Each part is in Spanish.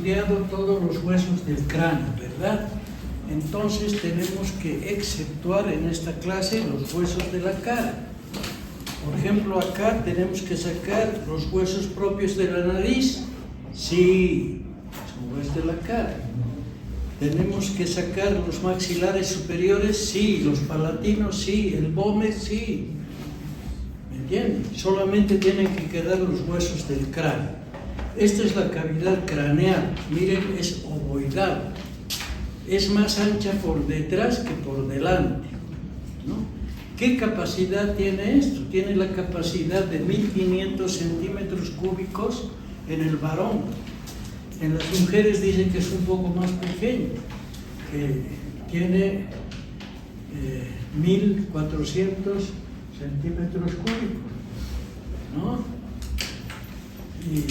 estudiado todos los huesos del cráneo, ¿verdad? Entonces tenemos que exceptuar en esta clase los huesos de la cara. Por ejemplo, acá tenemos que sacar los huesos propios de la nariz. Sí, son huesos de la cara. Tenemos que sacar los maxilares superiores, sí, los palatinos, sí, el vómer, sí. ¿Me entienden? Solamente tienen que quedar los huesos del cráneo. Esta es la cavidad craneal. Miren, es ovoidal. Es más ancha por detrás que por delante, ¿no? ¿Qué capacidad tiene esto? Tiene la capacidad de 1500 centímetros cúbicos en el varón. En las mujeres dicen que es un poco más pequeño, que tiene 1400 centímetros cúbicos, ¿no? Y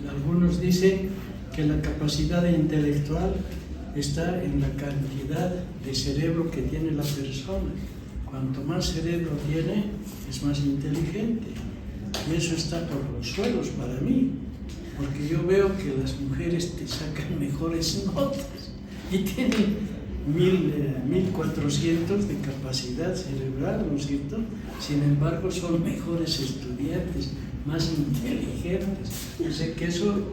algunos dicen que la capacidad intelectual está en la cantidad de cerebro que tiene la persona. Cuanto más cerebro tiene, es más inteligente. Y eso está por los suelos para mí, porque yo veo que las mujeres te sacan mejores notas y tienen 1400 de capacidad cerebral, ¿no es cierto? Sin embargo, son mejores estudiantes, más inteligentes. O sea que eso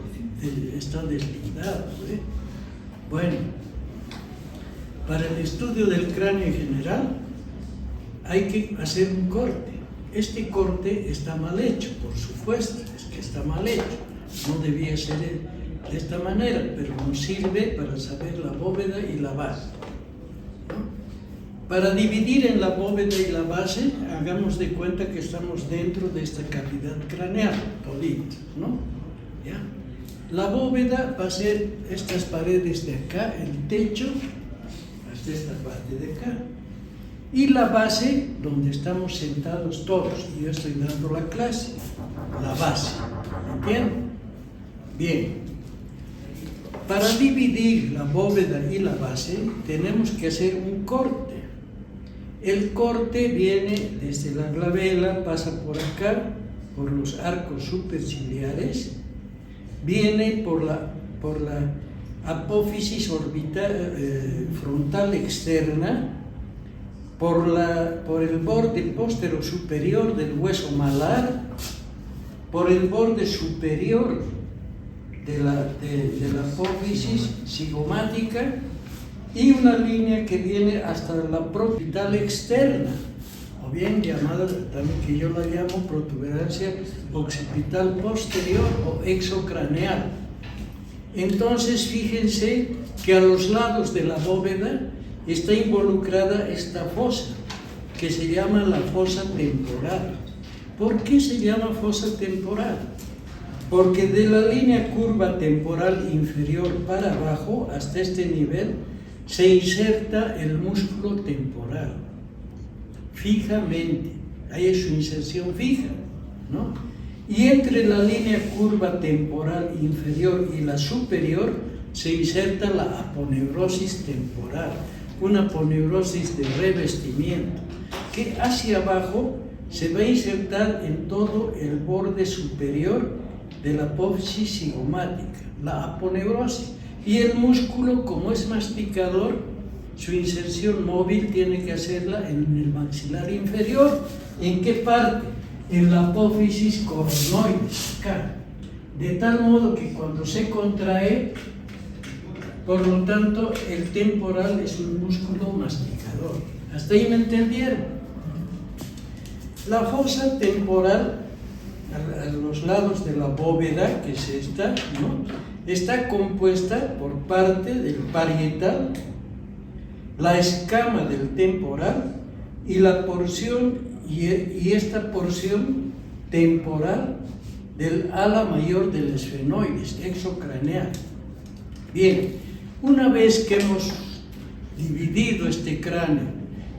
está deslindado, ¿eh? Bueno, para el estudio del cráneo en general hay que hacer un corte. Este corte está mal hecho, por supuesto, es que está mal hecho. No debía ser de esta manera, pero nos sirve para saber la bóveda y la base, ¿no? Para dividir en la bóveda y la base, hagamos de cuenta que estamos dentro de esta cavidad craneal, todito, ¿no? ¿Ya? La bóveda va a ser estas paredes de acá, el techo, hasta esta parte de acá. Y la base, donde estamos sentados todos, y yo estoy dando la clase, la base, ¿entienden? Bien, para dividir la bóveda y la base, tenemos que hacer un corte. El corte viene desde la glabela, pasa por acá, por los arcos superciliares, viene por la apófisis orbital, frontal externa, por el borde póstero superior del hueso malar, por el borde superior de la apófisis cigomática y una línea que viene hasta la orbital externa, o bien llamada, también que yo la llamo protuberancia occipital posterior o exocraneal. Entonces fíjense que a los lados de la bóveda está involucrada esta fosa, que se llama la fosa temporal. ¿Por qué se llama fosa temporal? Porque de la línea curva temporal inferior para abajo, hasta este nivel, se inserta el músculo temporal, fijamente. Ahí es su inserción fija, ¿no? Y entre la línea curva temporal inferior y la superior, se inserta la aponeurosis temporal, una aponeurosis de revestimiento, que hacia abajo se va a insertar en todo el borde superior de la apófisis cigomática, la aponeurosis. Y el músculo, como es masticador, su inserción móvil tiene que hacerla en el maxilar inferior. ¿En qué parte? En la apófisis coronoides, acá. De tal modo que cuando se contrae, por lo tanto, el temporal es un músculo masticador. ¿Hasta ahí me entendieron? La fosa temporal, a los lados de la bóveda, que es esta, ¿no?, está compuesta por parte del parietal, la escama del temporal y la porción, y esta porción temporal del ala mayor del esfenoides, exocraneal. Bien, una vez que hemos dividido este cráneo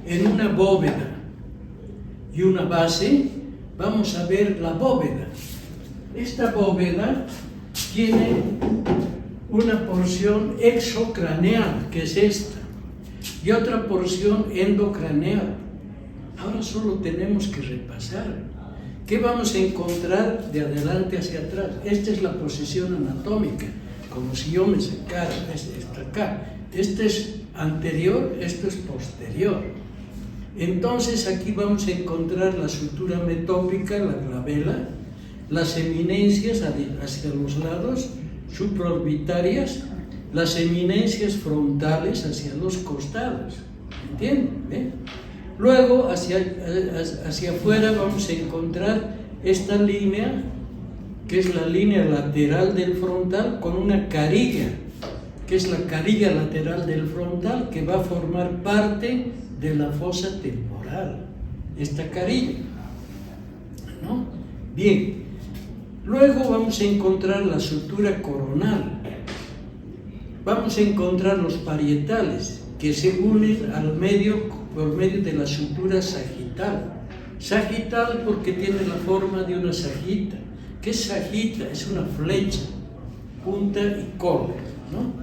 en una bóveda y una base, vamos a ver la bóveda. Esta bóveda tiene una porción exocraneal, que es esta, y otra porción endocraneal. Ahora solo tenemos que repasar. ¿Qué vamos a encontrar de adelante hacia atrás? Esta es la posición anatómica. como si yo me secara, esto acá. Este es anterior, esto es posterior. Entonces aquí vamos a encontrar la sutura metópica, la glabela, las eminencias hacia los lados, supraorbitarias, las eminencias frontales hacia los costados. ¿Entienden? Luego, hacia afuera vamos a encontrar esta línea, que es la línea lateral del frontal, con una carilla, que es la carilla lateral del frontal, que va a formar parte de la fosa temporal, esta carilla, ¿no? Bien, luego vamos a encontrar la sutura coronal, vamos a encontrar los parietales, que se unen por medio de la sutura sagital. Sagital porque tiene la forma de una sagita. ¿Qué es sagita? Es una flecha, punta y cola, ¿no?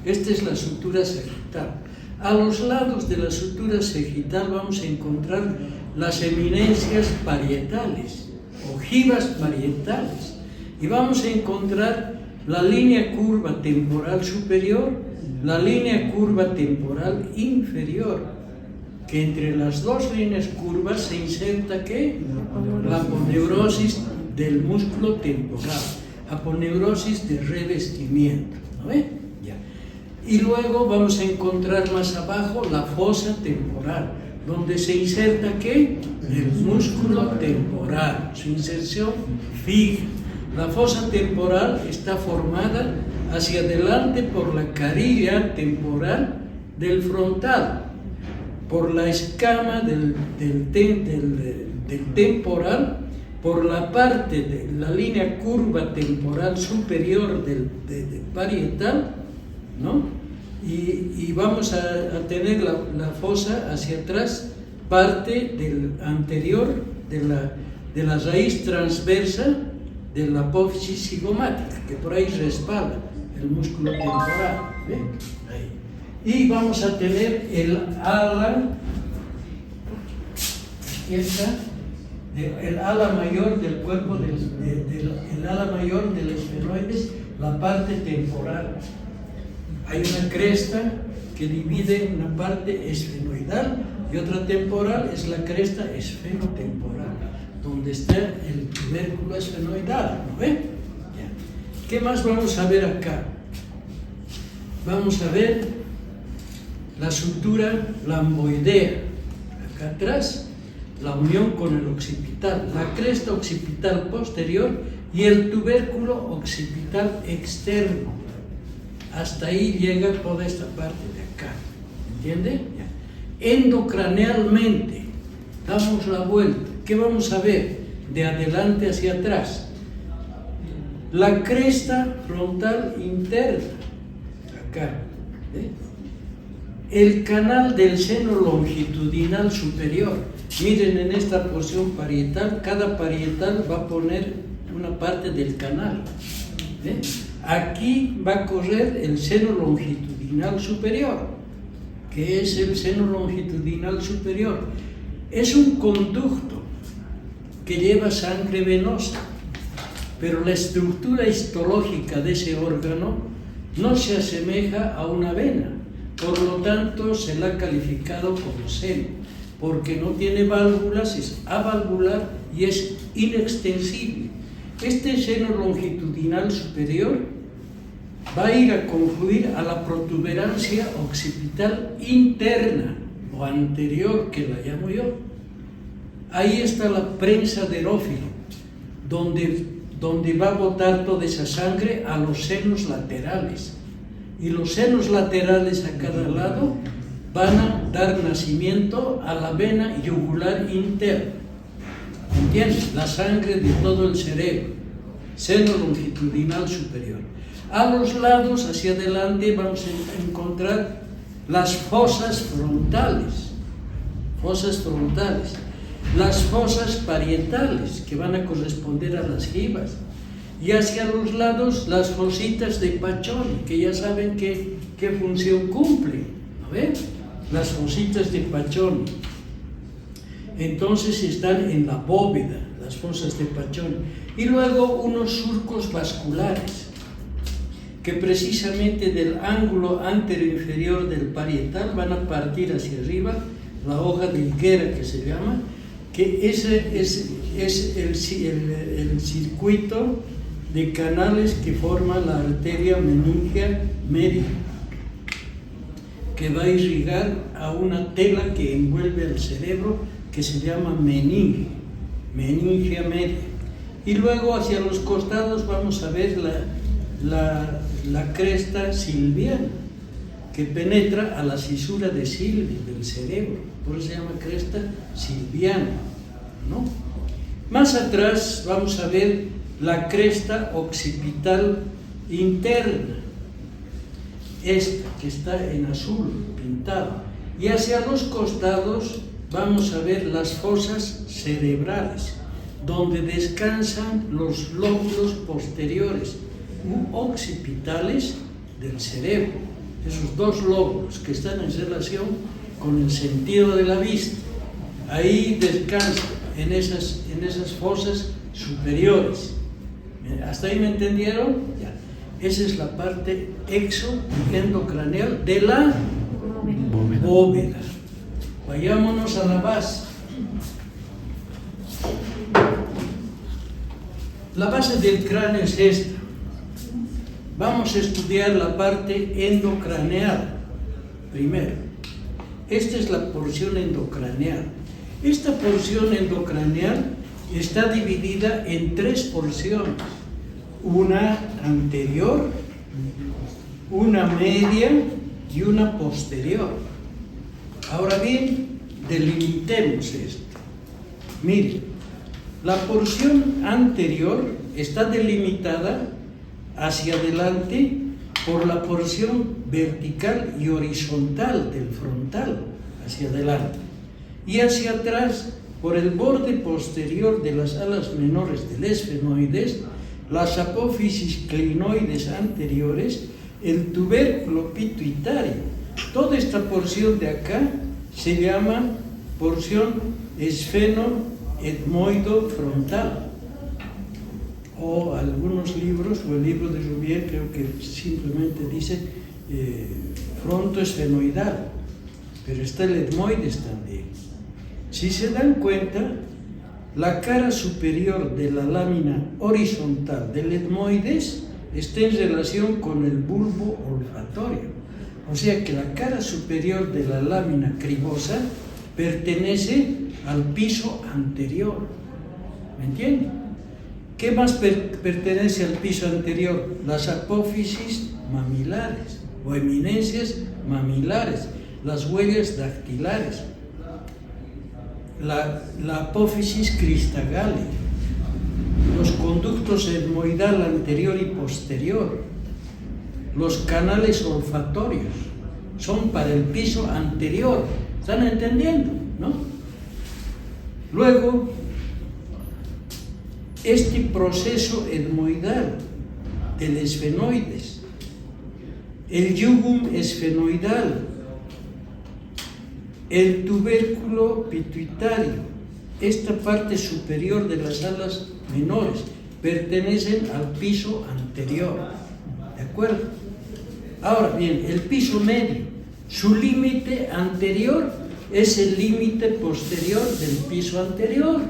Esta es la sutura sagital. A los lados de la sutura sagital vamos a encontrar las eminencias parietales, ojivas parietales, y vamos a encontrar la línea curva temporal superior, la línea curva temporal inferior, que entre las dos líneas curvas se inserta ¿qué? La aponeurosis del músculo temporal, aponeurosis de revestimiento, ¿no ve? Ya. Y luego vamos a encontrar más abajo la fosa temporal, donde se inserta ¿qué? El músculo temporal, su inserción fija. La fosa temporal está formada hacia adelante por la carilla temporal del frontal, por la escama del temporal, por la parte de la línea curva temporal superior del parietal, ¿no? Y vamos a tener la fosa hacia atrás, parte del anterior de la raíz transversa de la apófisis cigomática, que por ahí respalda el músculo temporal, ¿ve? Ahí. Y vamos a tener el ala, aquí está, el ala mayor del cuerpo, el ala mayor del esfenoides, la parte temporal. Hay una cresta que divide una parte esfenoidal y otra temporal, es la cresta esfenotemporal, donde está el tubérculo esfenoidal, ¿no ve? Ya. ¿Qué más vamos a ver acá? Vamos a ver la sutura lamboidea, acá atrás, la unión con el occipital, la cresta occipital posterior y el tubérculo occipital externo. Hasta ahí llega toda esta parte de acá, ¿entiende? Ya. Endocranealmente, damos la vuelta. ¿Qué vamos a ver? De adelante hacia atrás. La cresta frontal interna, acá. El canal del seno longitudinal superior. Miren en esta porción parietal, cada parietal va a poner una parte del canal. Aquí va a correr el seno longitudinal superior. ¿Qué es el seno longitudinal superior? Es un conducto que lleva sangre venosa, pero la estructura histológica de ese órgano no se asemeja a una vena, por lo tanto se la ha calificado como seno, porque no tiene válvulas, es avalvular y es inextensible. Este seno longitudinal superior va a ir a confluir a la protuberancia occipital interna o anterior, que la llamo yo. Ahí está la prensa de erófilo, donde va a botar toda esa sangre a los senos laterales. Y los senos laterales a cada lado van a dar nacimiento a la vena yugular interna. ¿Entiendes? La sangre de todo el cerebro, seno longitudinal superior. A los lados, hacia adelante, vamos a encontrar las fosas frontales, las fosas parietales, que van a corresponder a las jivas, y hacia los lados, las fositas de Paccioni, que ya saben qué función cumplen, ¿no ven? Las fositas de Paccioni. Entonces están en la bóveda, las fosas de Paccioni. Y luego unos surcos vasculares. que precisamente del ángulo anteroinferior del parietal van a partir hacia arriba la hoja de higuera, que se llama, que ese es el circuito de canales que forma la arteria meningea media, que va a irrigar a una tela que envuelve el cerebro, que se llama meningea media. Y luego hacia los costados vamos a ver la cresta silviana, que penetra a la cisura de Silvi del cerebro, por eso se llama cresta silviana, ¿no? Más atrás vamos a ver la cresta occipital interna, esta que está en azul pintado, y hacia los costados vamos a ver las fosas cerebrales, donde descansan los lóbulos posteriores u occipitales del cerebro, esos dos lóbulos que están en relación con el sentido de la vista. Ahí descansan en esas fosas superiores. ¿Hasta ahí me entendieron? Ya. Esa es la parte exoendocraneal de la bóveda. Vayámonos a la base. La base del cráneo es esta. Vamos a estudiar la parte endocraneal primero. Esta es la porción endocraneal. Esta porción endocraneal está dividida en tres porciones: una anterior, una media y una posterior. Ahora bien, delimitemos esto. Miren, la porción anterior está delimitada hacia adelante por la porción vertical y horizontal del frontal, hacia adelante, y hacia atrás por el borde posterior de las alas menores del esfenoides, las apófisis clinoides anteriores, el tubérculo pituitario. Toda esta porción de acá se llama porción esfenoetmoidofrontal, o algunos libros, o el libro de Rouvier creo que simplemente dice frontoesfenoidal, pero está el etmoides también. Si se dan cuenta, la cara superior de la lámina horizontal del etmoides está en relación con el bulbo olfatorio. O sea que la cara superior de la lámina cribosa pertenece al piso anterior. ¿Me entienden? ¿Qué más pertenece al piso anterior? Las apófisis mamilares o eminencias mamilares, las huellas dactilares, la apófisis cristagale, los conductos etmoidal anterior y posterior, los canales olfatorios, son para el piso anterior. ¿Están entendiendo? ¿No? Luego, este proceso etmoidal del esfenoides, el jugum esfenoidal, el tubérculo pituitario, esta parte superior de las alas menores, pertenecen al piso anterior. ¿De acuerdo? Ahora bien, el piso medio, su límite anterior es el límite posterior del piso anterior.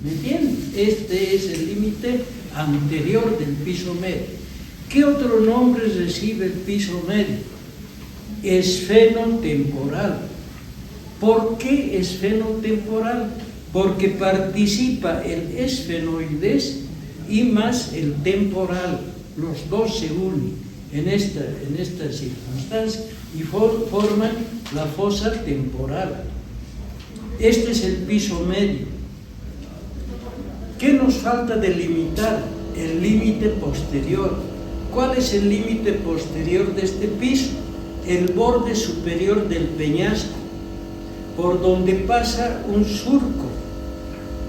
¿Me entienden? Este es el límite anterior del piso medio. ¿Qué otro nombre recibe el piso medio? Esfenotemporal. ¿Por qué esfenotemporal? Porque participa el esfenoides y más el temporal. Los dos se unen en esta circunstancia y forman la fosa temporal. Este es el piso medio. ¿Qué nos falta delimitar? El límite posterior. ¿Cuál es el límite posterior de este piso? El borde superior del peñasco, por donde pasa un surco.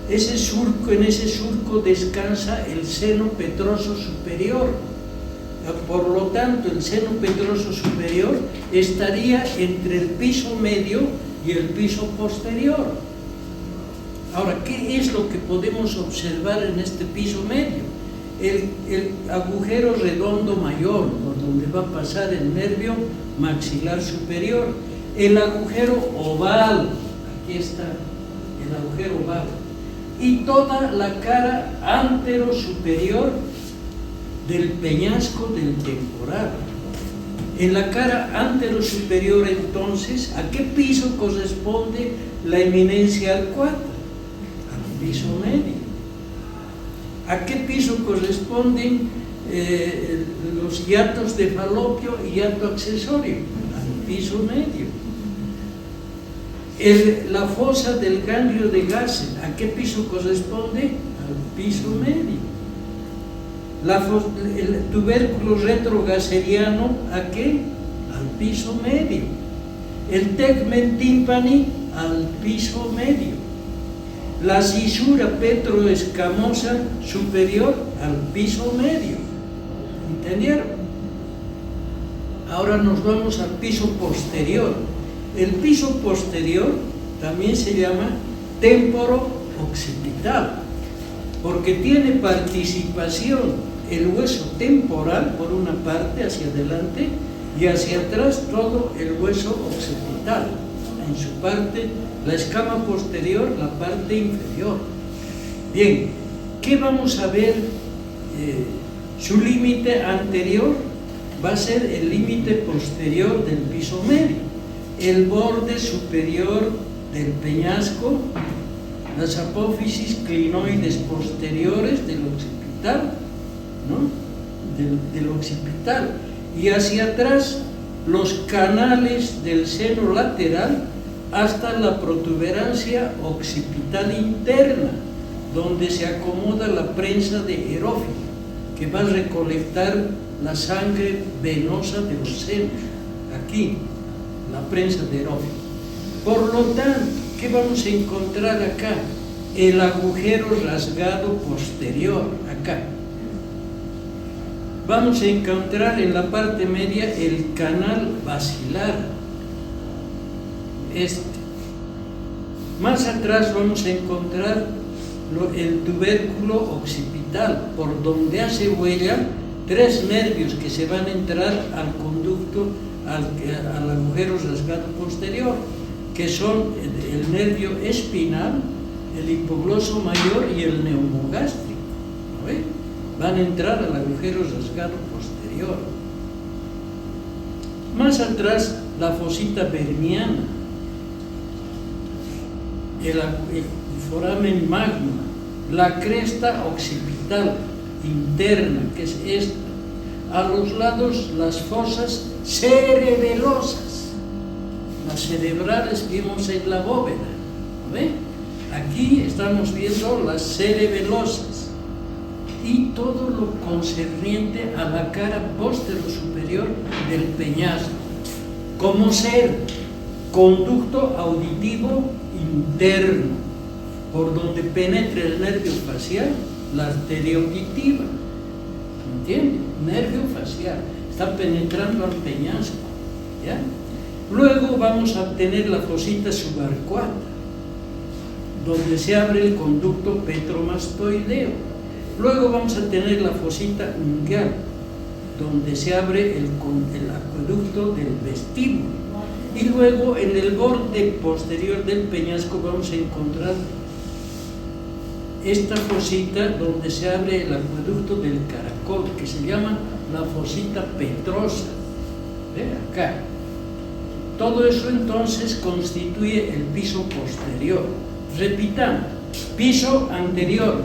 En ese surco descansa el seno petroso superior. Por lo tanto, el seno petroso superior estaría entre el piso medio y el piso posterior. Ahora, ¿qué es lo que podemos observar en este piso medio? el agujero redondo mayor, por donde va a pasar el nervio maxilar superior, el agujero oval, aquí está, el agujero oval, y toda la cara antero-superior del peñasco del temporal. En la cara antero-superior, entonces, ¿a qué piso corresponde la eminencia arcuata? Al piso medio. ¿A qué piso corresponden los hiatos de falopio y hiato accesorio? Al piso medio. La fosa del ganglio de Gassen, ¿a qué piso corresponde? Al piso medio. El tubérculo retrogaseriano, ¿a qué? Al piso medio. El tegmen tympani, al piso medio. La cisura petroescamosa superior, al piso medio. ¿Entendieron? Ahora nos vamos al piso posterior. El piso posterior también se llama temporo-occipital, porque tiene participación el hueso temporal por una parte hacia adelante y hacia atrás todo el hueso occipital, en su parte, la escama posterior, la parte inferior. Bien, ¿qué vamos a ver? Su límite anterior va a ser el límite posterior del piso medio, el borde superior del peñasco, las apófisis clinoides posteriores del occipital, ¿no? Del occipital, y hacia atrás los canales del seno lateral hasta la protuberancia occipital interna, donde se acomoda la prensa de erófilo, que va a recolectar la sangre venosa de los senos, aquí, la prensa de erófilo. Por lo tanto, ¿qué vamos a encontrar acá? El agujero rasgado posterior, acá. Vamos a encontrar en la parte media el canal basilar, Más atrás vamos a encontrar el tubérculo occipital, por donde hace huella 3 nervios que se van a entrar al conducto, al agujero rasgado posterior, que son el nervio espinal, el hipogloso mayor y el neumogástrico. ¿No ve? Van a entrar al agujero rasgado posterior. Más atrás, la fosita verniana, el foramen magna, la cresta occipital interna, que es esta. A los lados, las fosas cerebelosas, las cerebrales vimos en la bóveda. ¿No ve? Aquí estamos viendo las cerebelosas y todo lo concerniente a la cara posterior del peñasco, como ser conducto auditivo interno, por donde penetra el nervio facial, la arteria auditiva. ¿Entiende? Nervio facial, está penetrando al peñasco, ¿ya? Luego vamos a obtener la fosita subarcuata, donde se abre el conducto petromastoideo. Luego vamos a tener la fosita ungueal, donde se abre el acueducto del vestíbulo. Y luego en el borde posterior del peñasco vamos a encontrar esta fosita donde se abre el acueducto del caracol, que se llama la fosita petrosa. ¿Ve? Acá. Todo eso entonces constituye el piso posterior. Repitamos: piso anterior,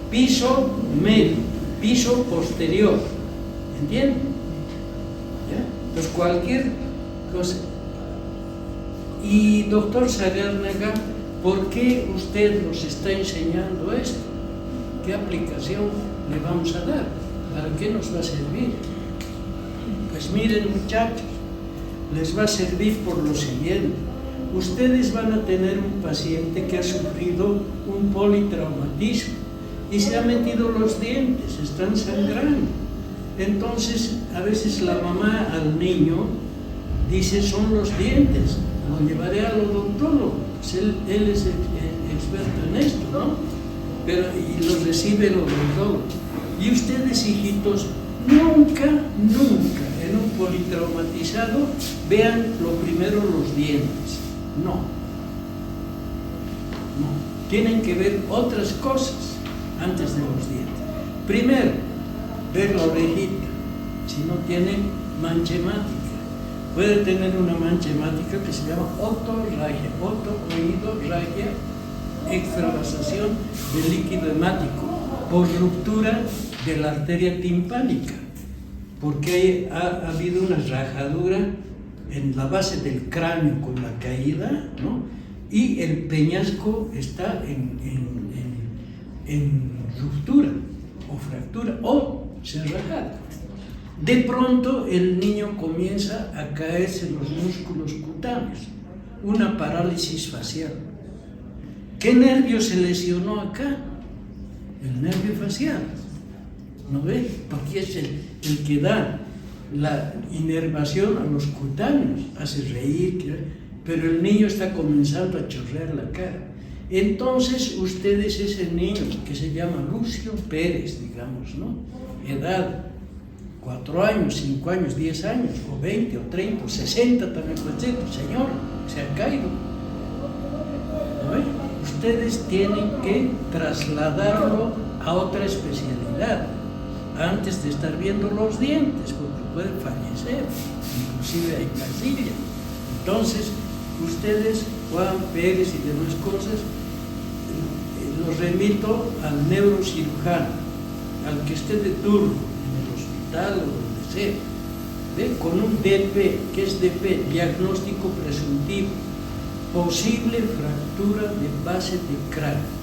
piso medio, piso posterior. ¿Entienden? ¿Ya? Entonces cualquier cosa. Y doctor Sagárnaga, ¿por qué usted nos está enseñando esto? ¿Qué aplicación le vamos a dar? ¿Para qué nos va a servir? Pues miren, muchachos, les va a servir por lo siguiente. Ustedes van a tener un paciente que ha sufrido un politraumatismo y se ha metido los dientes, están sangrando. Entonces, a veces la mamá al niño dice: son los dientes, lo llevaré al odontólogo. Pues él es experto en esto, ¿no? Pero, y lo recibe el odontólogo. Y ustedes, hijitos, nunca en un politraumatizado vean lo primero los dientes. No. Tienen que ver otras cosas antes de los dientes. Primero, ver la orejita, si no tiene mancha hemática. Puede tener una mancha hemática que se llama otorragia, oído-ragia, extravasación del líquido hemático por ruptura de la arteria timpánica, porque ha habido una rajadura en la base del cráneo con la caída, ¿no? Y el peñasco está en ruptura o fractura o cerrajada. De pronto el niño comienza a caerse en los músculos cutáneos, una parálisis facial. ¿Qué nervio se lesionó acá? El nervio facial, ¿no ve? Porque es el que da la inervación a los cutáneos, hace reír, pero el niño está comenzando a chorrear la cara. Entonces ustedes, ese niño que se llama Lucio Pérez, digamos, ¿no? Edad 4 años, 5 años, 10 años, o 20, o 30, o 60 también puede ser, señor, se ha caído. ¿No ve? Ustedes tienen que trasladarlo a otra especialidad antes de estar viendo los dientes, porque puede fallecer, inclusive hay casilla. Entonces, ustedes, Juan Pérez y demás cosas, los remito al neurocirujano, al que esté de turno, en el hospital o donde sea, ¿ve? Con un DP, ¿qué es DP? Diagnóstico presuntivo, posible fractura de base de cráneo,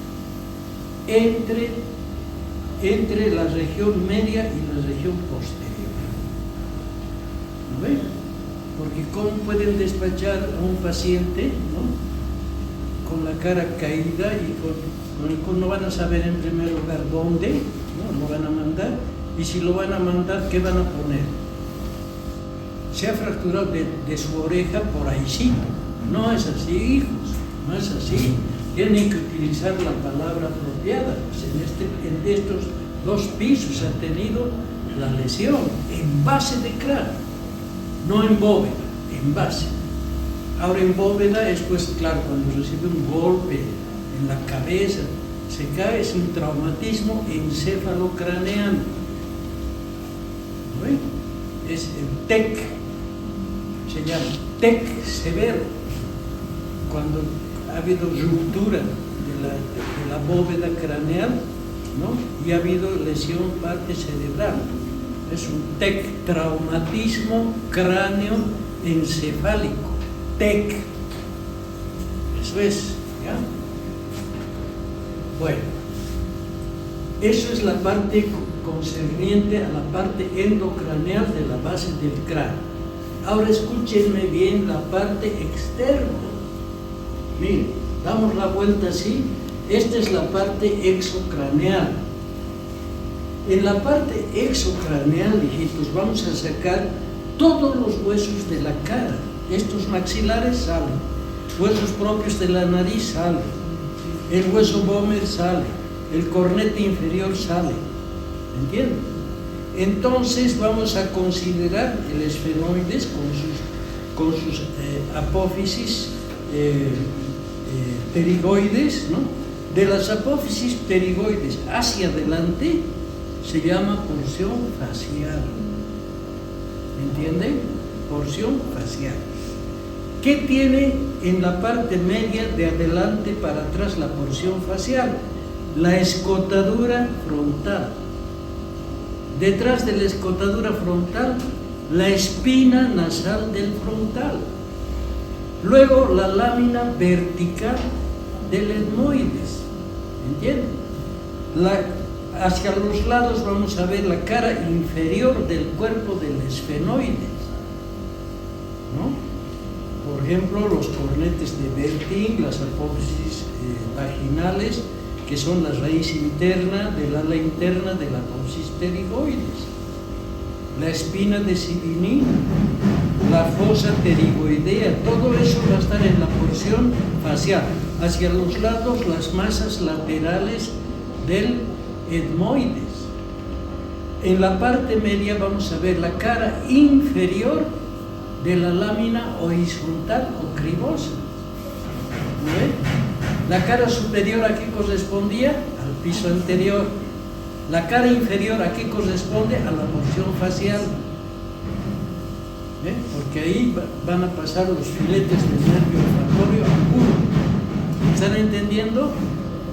entre la región media y la región posterior. ¿No ven? Porque ¿cómo pueden despachar a un paciente, ¿no? Con la cara caída y no van a saber en primer lugar dónde, ¿no? Lo van a mandar, y si lo van a mandar, ¿qué van a poner? Se ha fracturado de su oreja por ahí sí. No es así, hijos, no es así. Tienen que utilizar la palabra apropiada. Pues en estos 2 pisos ha tenido la lesión en base de cráneo, no en bóveda, en base. Ahora en bóveda es, pues claro, cuando recibe un golpe en la cabeza, se cae, es un traumatismo encefalocraneal. ¿No ven? Es el TEC, se llama TEC severo, cuando ha habido ruptura de la bóveda craneal, ¿no? Y ha habido lesión parte cerebral. Es un TEC, traumatismo cráneo-encefálico, TEC. Eso es, ¿ya? Bueno, eso es la parte concerniente a la parte endocraneal de la base del cráneo. Ahora escúchenme bien la parte externa. Miren, damos la vuelta así. Esta es la parte exocraneal. En la parte exocraneal, hijitos, vamos a sacar todos los huesos de la cara. Estos maxilares salen, huesos propios de la nariz salen, el hueso Bomer sale, el cornete inferior sale. ¿Entienden? Entonces vamos a considerar el esfenoides con sus apófisis pterigoides, ¿no? De las apófisis pterigoides hacia adelante se llama porción facial. ¿Entienden? Porción facial. ¿Qué tiene en la parte media de adelante para atrás la porción facial? La escotadura frontal. Detrás de la escotadura frontal, la espina nasal del frontal. Luego la lámina vertical del etmoides. ¿Entienden? Hacia los lados vamos a ver la cara inferior del cuerpo del esfenoides, ¿no? Por ejemplo, los cornetes de Bertin, las apófisis vaginales, que son la raíz interna del ala interna de la apófisis pterigoides, la espina de Sibiní, la fosa pterigoidea, todo eso va a estar en la porción facial. Hacia los lados, las masas laterales del etmoides. En la parte media vamos a ver la cara inferior de la lámina horizontal o cribosa. ¿No ve? La cara superior ¿a qué correspondía? Al piso anterior. La cara inferior ¿a qué corresponde? A la porción facial. ¿Ve? Porque ahí van a pasar los filetes del nervio olfatorio agudo. ¿Están entendiendo?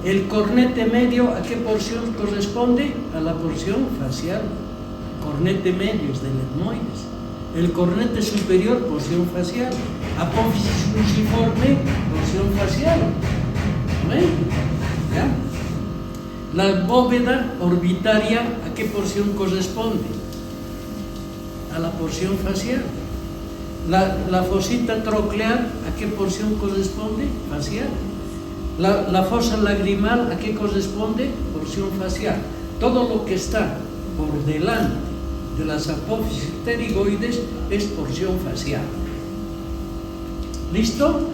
El cornete medio ¿a qué porción corresponde? A la porción facial. Cornete medio es del etmoides. El cornete superior, porción facial. Apófisis fusiforme, porción facial. ¿Ve? ¿Ya? La bóveda orbitaria ¿a qué porción corresponde? A la porción facial. La fosita troclear ¿a qué porción corresponde? Facial. La fosa lagrimal ¿a qué corresponde? Porción facial. Todo lo que está por delante de las apófisis pterigoides es porción facial. ¿Listo?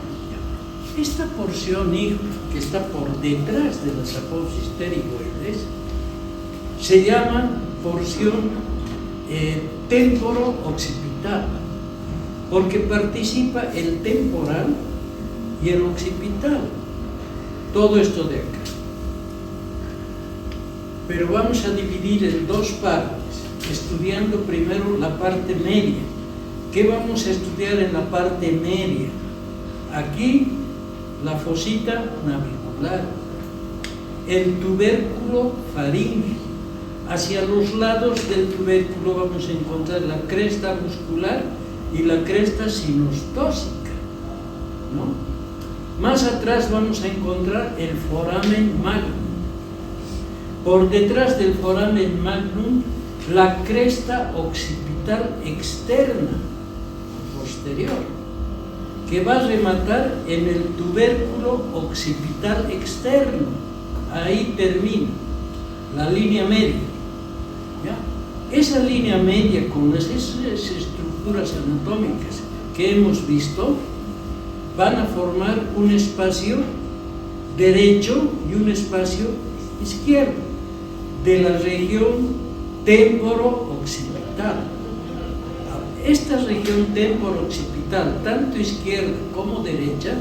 Esta porción, hijo, que está por detrás de las apófisis pterigoides, se llama porción temporo-occipital, porque participa el temporal y el occipital. Todo esto de acá. Pero vamos a dividir en dos partes, estudiando primero la parte media. ¿Qué vamos a estudiar en la parte media? Aquí, la fosita navicular, el tubérculo faríngeo. Hacia los lados del tubérculo vamos a encontrar la cresta muscular y la cresta sinostósica, ¿no? Más atrás vamos a encontrar el foramen magnum. Por detrás del foramen magnum, la cresta occipital externa, posterior, que va a rematar en el tubérculo occipital externo. Ahí termina la línea media. ¿Ya? Esa línea media con esas estructuras anatómicas que hemos visto van a formar un espacio derecho y un espacio izquierdo de la región temporo-occipital. Esta región temporo-occipital, tanto izquierda como derecha,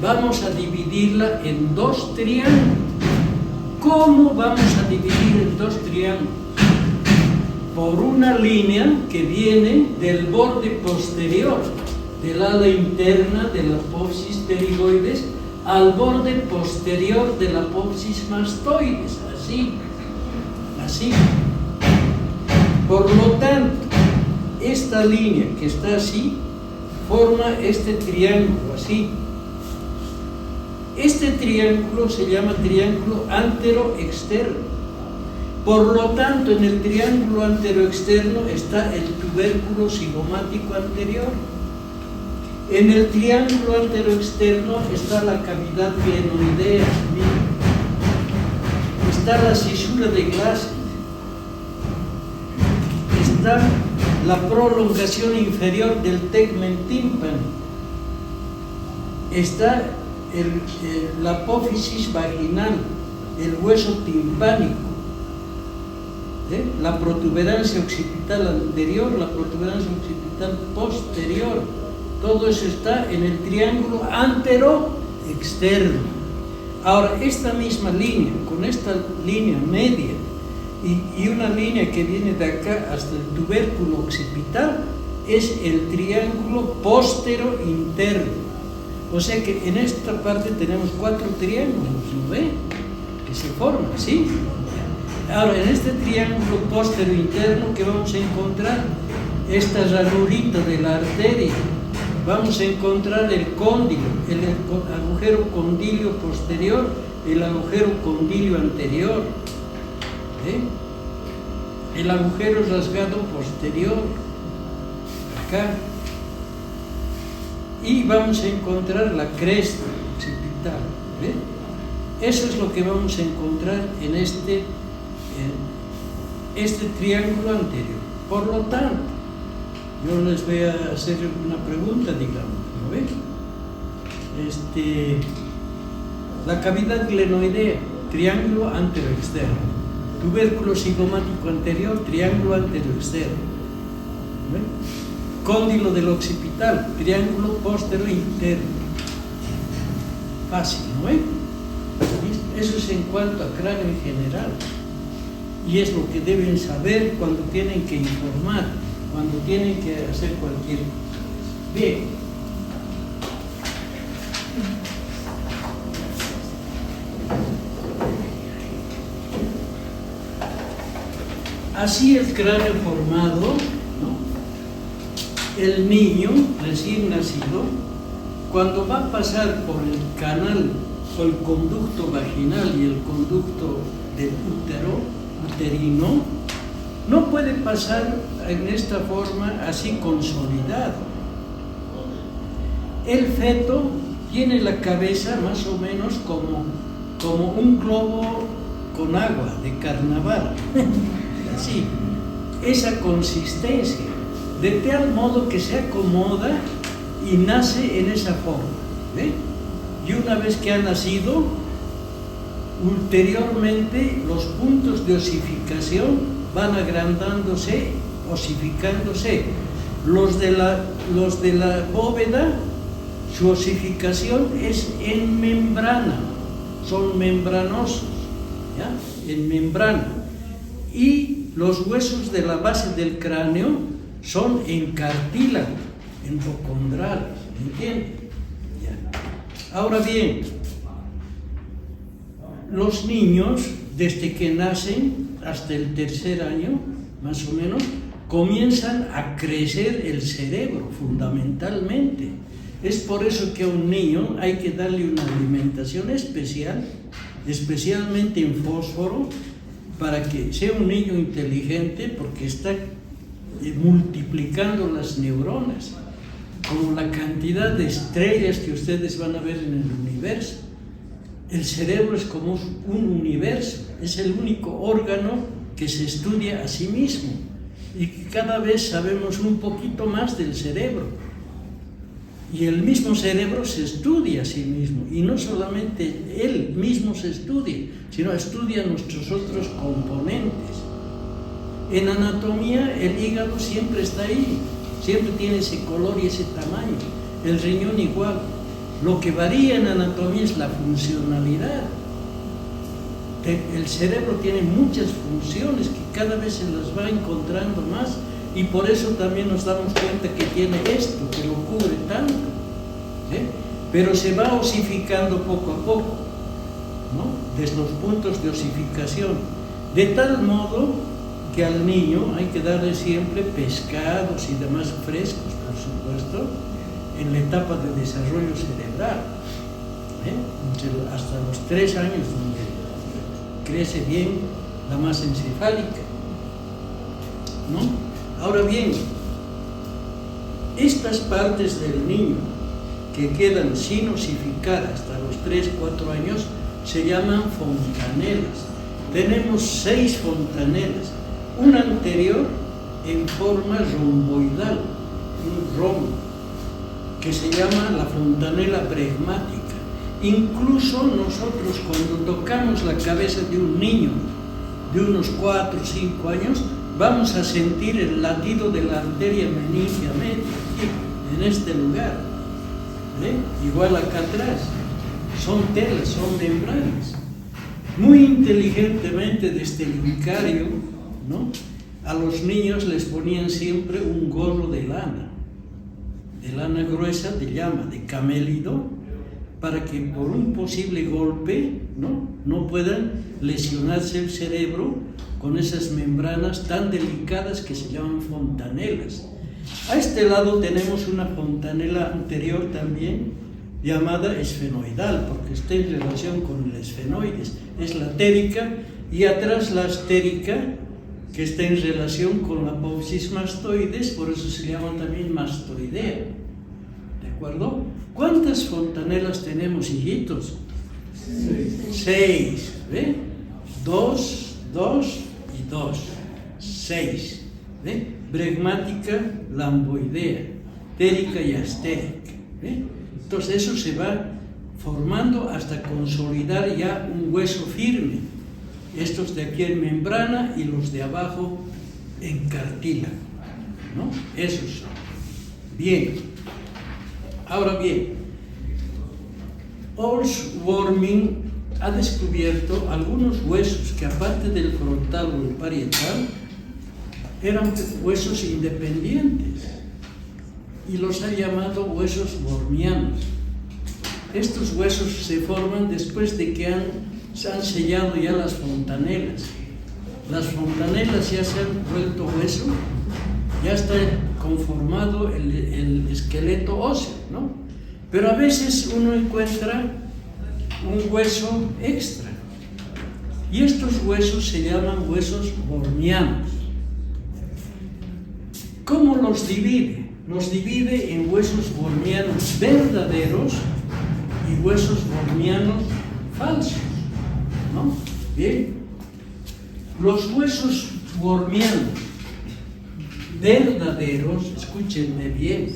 vamos a dividirla en dos triángulos. ¿Cómo vamos a dividir en dos triángulos? Por una línea que viene del borde posterior del ala interna de la apófisis pterigoides al borde posterior de la apófisis mastoides, así. Por lo tanto, esta línea que está así forma este triángulo, así. Este triángulo se llama triángulo antero-externo. Por lo tanto, en el triángulo antero-externo está el tubérculo cigomático anterior. En el triángulo antero-externo está la cavidad glenoidea, está la cisura de Glaser, está la prolongación inferior del tegmen tímpano, está la apófisis vaginal, el hueso timpánico, la protuberancia occipital anterior, la protuberancia occipital posterior. Todo eso está en el triángulo antero-externo. Ahora, esta misma línea, con esta línea media y una línea que viene de acá hasta el tubérculo occipital, es el triángulo postero-interno. O sea que en esta parte tenemos 4 triángulos, ¿no ve? Que se forman, ¿sí? Ahora, en este triángulo postero-interno, ¿qué vamos a encontrar? Esta ranurita de la arteria. Vamos a encontrar el cóndilo, el agujero condilio posterior, el agujero condilio anterior, el agujero rasgado posterior, acá. Y vamos a encontrar la cresta occipital. Eso es lo que vamos a encontrar en este triángulo anterior. Por lo tanto, yo les voy a hacer una pregunta, digamos, ¿no ven? La cavidad glenoidea, triángulo antero-externo, tubérculo cigomático anterior, triángulo anterior externo. ¿Ve? Cóndilo del occipital, triángulo postero interno. Fácil, ¿no ve? Eso es en cuanto a cráneo en general. Y es lo que deben saber cuando tienen que informar, cuando tienen que hacer cualquier cosa. Bien. Así el cráneo formado, ¿no? El niño recién nacido, cuando va a pasar por el canal o el conducto vaginal y el conducto del útero, uterino, no puede pasar en esta forma así consolidado. El feto tiene la cabeza más o menos como un globo con agua de carnaval. Así, esa consistencia, de tal modo que se acomoda y nace en esa forma. ¿Ve? Y una vez que ha nacido, ulteriormente los puntos de osificación van agrandándose, osificándose. Los de la bóveda, su osificación es en membrana, son membranosos, ¿ya? En membrana. Y los huesos de la base del cráneo son en cartílago, endocondral, ¿entienden? Ya. Ahora bien, los niños, desde que nacen hasta el tercer año, más o menos, comienzan a crecer el cerebro, fundamentalmente. Es por eso que a un niño hay que darle una alimentación especial, especialmente en fósforo, para que sea un niño inteligente, porque está multiplicando las neuronas, como la cantidad de estrellas que ustedes van a ver en el universo. El cerebro es como un universo, es el único órgano que se estudia a sí mismo y que cada vez sabemos un poquito más del cerebro. Y el mismo cerebro se estudia a sí mismo, y no solamente él mismo se estudia, sino estudia nuestros otros componentes. En anatomía el hígado siempre está ahí, siempre tiene ese color y ese tamaño, el riñón igual. Lo que varía en anatomía es la funcionalidad. El cerebro tiene muchas funciones que cada vez se las va encontrando más, y por eso también nos damos cuenta que tiene esto, que lo cubre tanto, ¿eh? Pero se va osificando poco a poco, ¿no? Desde los puntos de osificación, de tal modo que al niño hay que darle siempre pescados y demás frescos, por supuesto, en la etapa de desarrollo cerebral, ¿eh? Hasta los 3 años, donde crece bien la masa encefálica, ¿no? Ahora bien, estas partes del niño que quedan sin osificar hasta los 3-4 años se llaman fontanelas. Tenemos 6 fontanelas, una anterior en forma romboidal, un rombo, que se llama la fontanela bregmática. Incluso nosotros, cuando tocamos la cabeza de un niño de unos 4 o 5 años, vamos a sentir el latido de la arteria meningia media, aquí, en este lugar. Igual acá atrás. Son telas, son membranas. Muy inteligentemente desde el vicario, ¿no? A los niños les ponían siempre un gorro de lana gruesa, de llama, de camélido, para que por un posible golpe, no puedan lesionarse el cerebro con esas membranas tan delicadas que se llaman fontanelas. A este lado tenemos una fontanela anterior también, llamada esfenoidal, porque está en relación con el esfenoides, es la térica, y atrás la astérica, que está en relación con la apófisis mastoides, por eso se llama también mastoidea. ¿De acuerdo? ¿Cuántas fontanelas tenemos, hijitos? 6. ¿Ve? 2, 2 y 2. 6. ¿Ve? Bregmática, lamboidea, térica y astérica. ¿Ve? Entonces eso se va formando hasta consolidar ya un hueso firme. estos de aquí en membrana y los de abajo en cartílago, ¿no? Esos son. Bien. Ahora bien, Holzwarming ha descubierto algunos huesos que, aparte del frontal o el parietal, eran huesos independientes y los ha llamado huesos wormianos. Estos huesos se forman después de que se han sellado ya las fontanelas. Las fontanelas ya se han vuelto hueso, ya está conformado el esqueleto óseo, ¿no? Pero a veces uno encuentra un hueso extra y estos huesos se llaman huesos wormianos. ¿Cómo los divide? Los divide en huesos wormianos verdaderos y huesos wormianos falsos, ¿no? Bien. Los huesos wormianos verdaderos, escúchenme bien,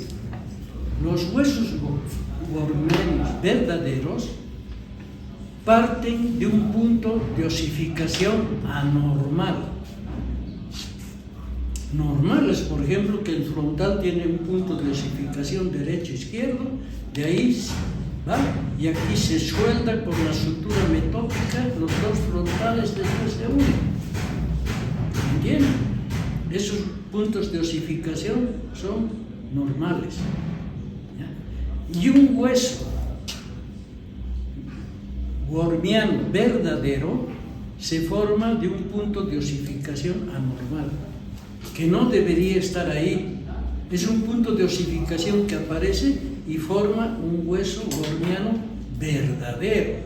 los huesos wormianos verdaderos parten de un punto de osificación anormal. Normal es, por ejemplo, que el frontal tiene un punto de osificación derecho-izquierdo, de ahí va, y aquí se suelta por la sutura metópica, los dos frontales después se unen. ¿Entienden? Esos puntos de osificación son normales, ¿ya? Y un hueso wormiano verdadero se forma de un punto de osificación anormal, que no debería estar ahí. Es un punto de osificación que aparece y forma un hueso wormiano verdadero.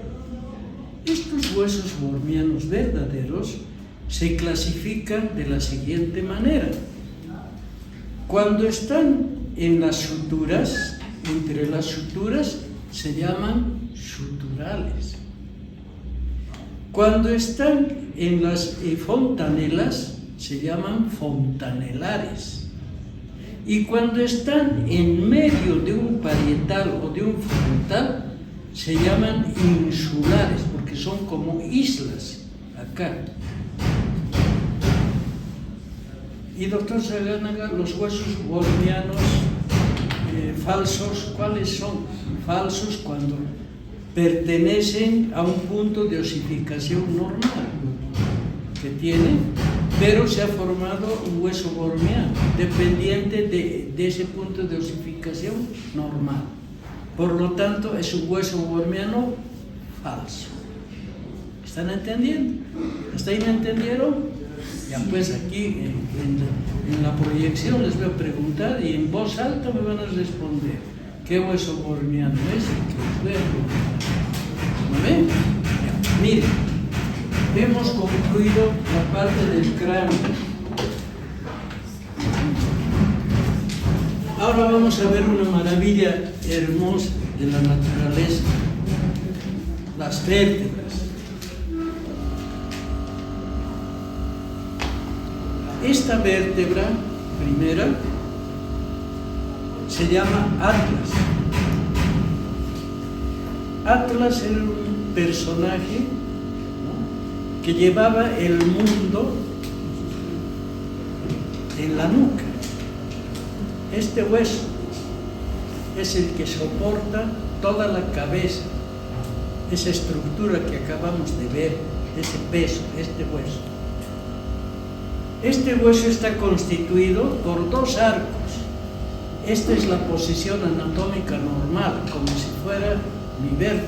Estos huesos wormianos verdaderos se clasifican de la siguiente manera. Cuando están en las suturas, entre las suturas, se llaman suturales. Cuando están en las fontanelas, se llaman fontanelares. Y cuando están en medio de un parietal o de un frontal, se llaman insulares, porque son como islas acá. Y doctor Saganaga, los huesos wormianos falsos, ¿cuáles son? Falsos cuando pertenecen a un punto de osificación normal que tiene, pero se ha formado un hueso wormiano dependiente de ese punto de osificación normal. Por lo tanto, es un hueso wormiano falso. ¿Están entendiendo? ¿Hasta ahí me entendieron? Ya pues aquí en la proyección les voy a preguntar y en voz alta me van a responder qué hueso wormiano es el que les voy a preguntar. ¿No ven? Ya, miren, hemos concluido la parte del cráneo. Ahora vamos a ver una maravilla hermosa de la naturaleza, las vértebras. Esta vértebra primera se llama Atlas. Atlas era un personaje, ¿no?, que llevaba el mundo en la nuca. Este hueso es el que soporta toda la cabeza, esa estructura que acabamos de ver, ese peso, este hueso. Este hueso está constituido por dos arcos. Esta es la posición anatómica normal, como si fuera mi vértebra.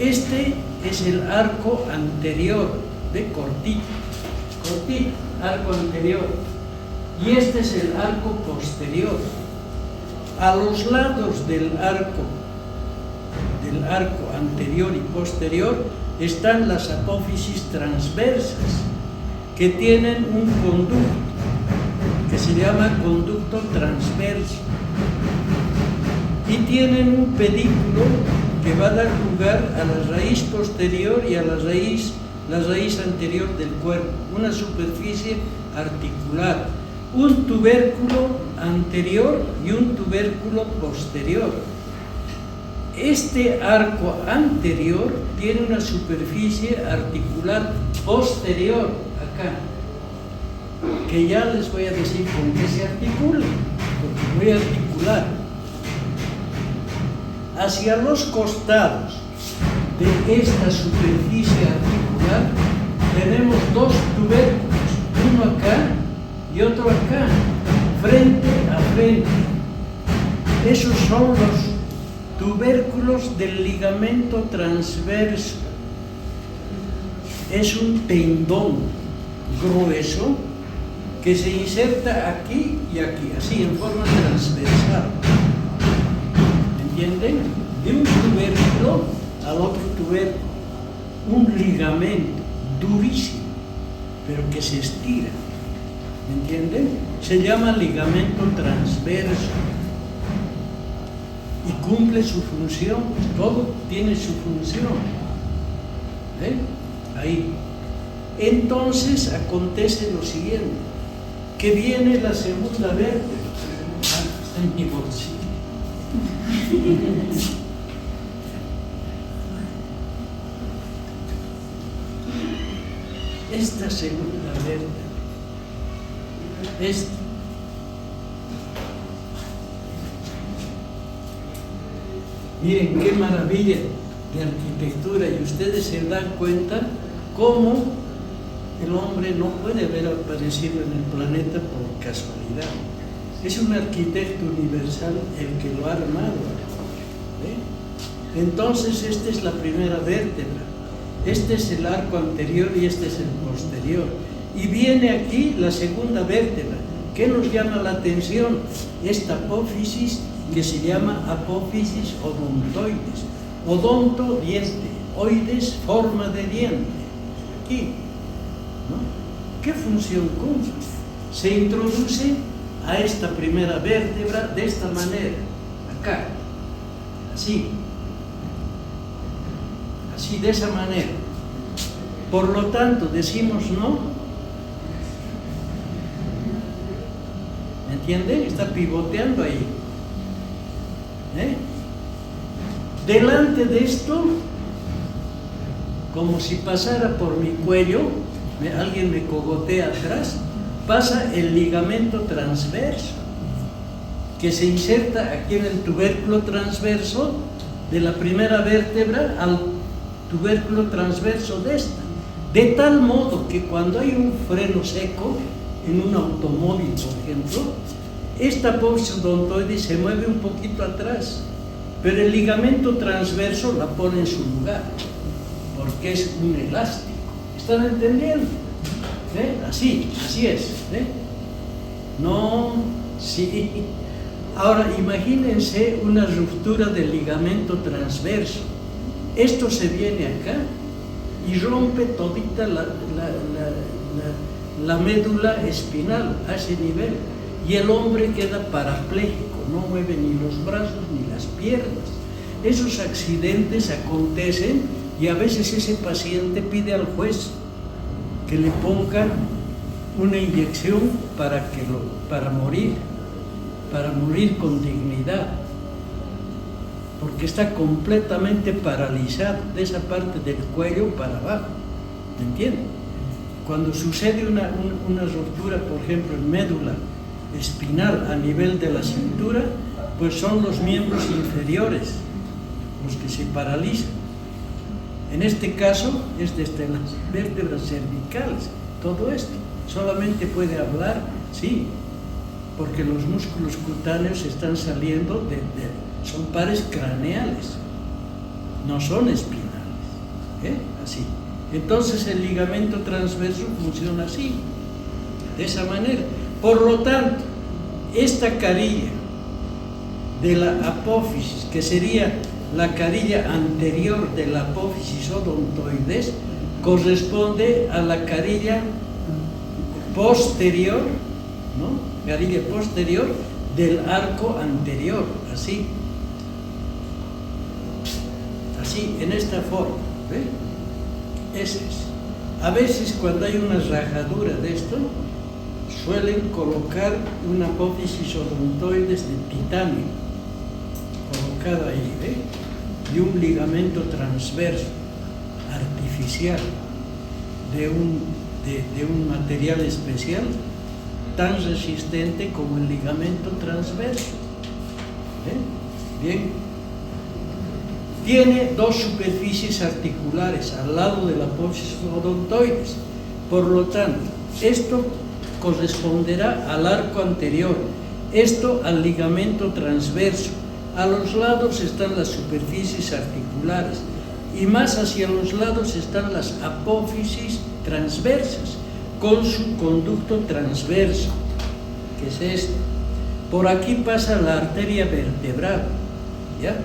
Este es el arco anterior, de cortito, arco anterior. Y este es el arco posterior. A los lados del arco anterior y posterior están las apófisis transversas, que tienen un conducto que se llama conducto transverso y tienen un pedículo que va a dar lugar a la raíz posterior y a la raíz anterior del cuerpo, una superficie articular, un tubérculo anterior y un tubérculo posterior. Este arco anterior tiene una superficie articular posterior, acá, que ya les voy a decir con qué se articula, porque voy a articular. Hacia los costados de esta superficie articular tenemos dos tubérculos, uno acá y otro acá, frente a frente. Esos son los tubérculos del ligamento transverso. Es un tendón grueso que se inserta aquí y aquí, así en forma transversal. ¿Entienden? De un tubérculo al otro tubérculo. Un ligamento durísimo, pero que se estira. ¿Entienden? Se llama ligamento transverso. Y cumple su función, todo tiene su función. Ahí. Entonces acontece lo siguiente, que viene la segunda vértebra. Está en mi bolsillo. Esta segunda vértebra, miren qué maravilla de arquitectura, y ustedes se dan cuenta cómo el hombre no puede haber aparecido en el planeta por casualidad. Es un arquitecto universal el que lo ha armado. Entonces esta es la primera vértebra, este es el arco anterior y este es el posterior. Y viene aquí la segunda vértebra. ¿Qué nos llama la atención? Esta apófisis que se llama apófisis odontoides. Odonto, diente, oides, forma de diente. Aquí, ¿no? ¿Qué función cumple? Se introduce a esta primera vértebra de esta manera, acá, así, de esa manera. Por lo tanto, decimos no. ¿Me entienden? Está pivoteando ahí. Delante de esto, como si pasara por mi cuello, alguien me cogotea atrás, pasa el ligamento transverso, que se inserta aquí en el tubérculo transverso de la primera vértebra al tubérculo transverso de esta. De tal modo que cuando hay un freno seco en un automóvil, por ejemplo, esta apófisis odontoide se mueve un poquito atrás, pero el ligamento transverso la pone en su lugar, porque es un elástico. ¿Están entendiendo? Así es. No, sí. Ahora, imagínense una ruptura del ligamento transverso. Esto se viene acá y rompe todita la médula espinal a ese nivel. Y el hombre queda parapléjico, no mueve ni los brazos ni las piernas. Esos accidentes acontecen y a veces ese paciente pide al juez que le ponga una inyección para morir con dignidad, porque está completamente paralizado de esa parte del cuello para abajo. ¿Me entienden? Cuando sucede una ruptura, por ejemplo, en médula espinal a nivel de la cintura, pues son los miembros inferiores los que se paralizan. En este caso es desde las vértebras cervicales, todo esto. Solamente puede hablar, sí, porque los músculos cutáneos están saliendo son pares craneales, no son espinales, así. Entonces el ligamento transverso funciona así, de esa manera. Por lo tanto, esta carilla de la apófisis, que sería la carilla anterior de la apófisis odontoides, corresponde a la carilla posterior, ¿no? Carilla posterior del arco anterior, así, en esta forma, ¿ve? Ese es. A veces cuando hay una rajadura de esto, suelen colocar una apófisis odontoides de titanio, colocada ahí, ¿ve? y un ligamento transverso artificial de un material especial tan resistente como el ligamento transverso. Bien. Tiene dos superficies articulares al lado de la apófisis odontoides. Por lo tanto, esto corresponderá al arco anterior, esto al ligamento transverso. A los lados están las superficies articulares y más hacia los lados están las apófisis transversas con su conducto transverso, que es este. Por aquí pasa la arteria vertebral, ¿ya?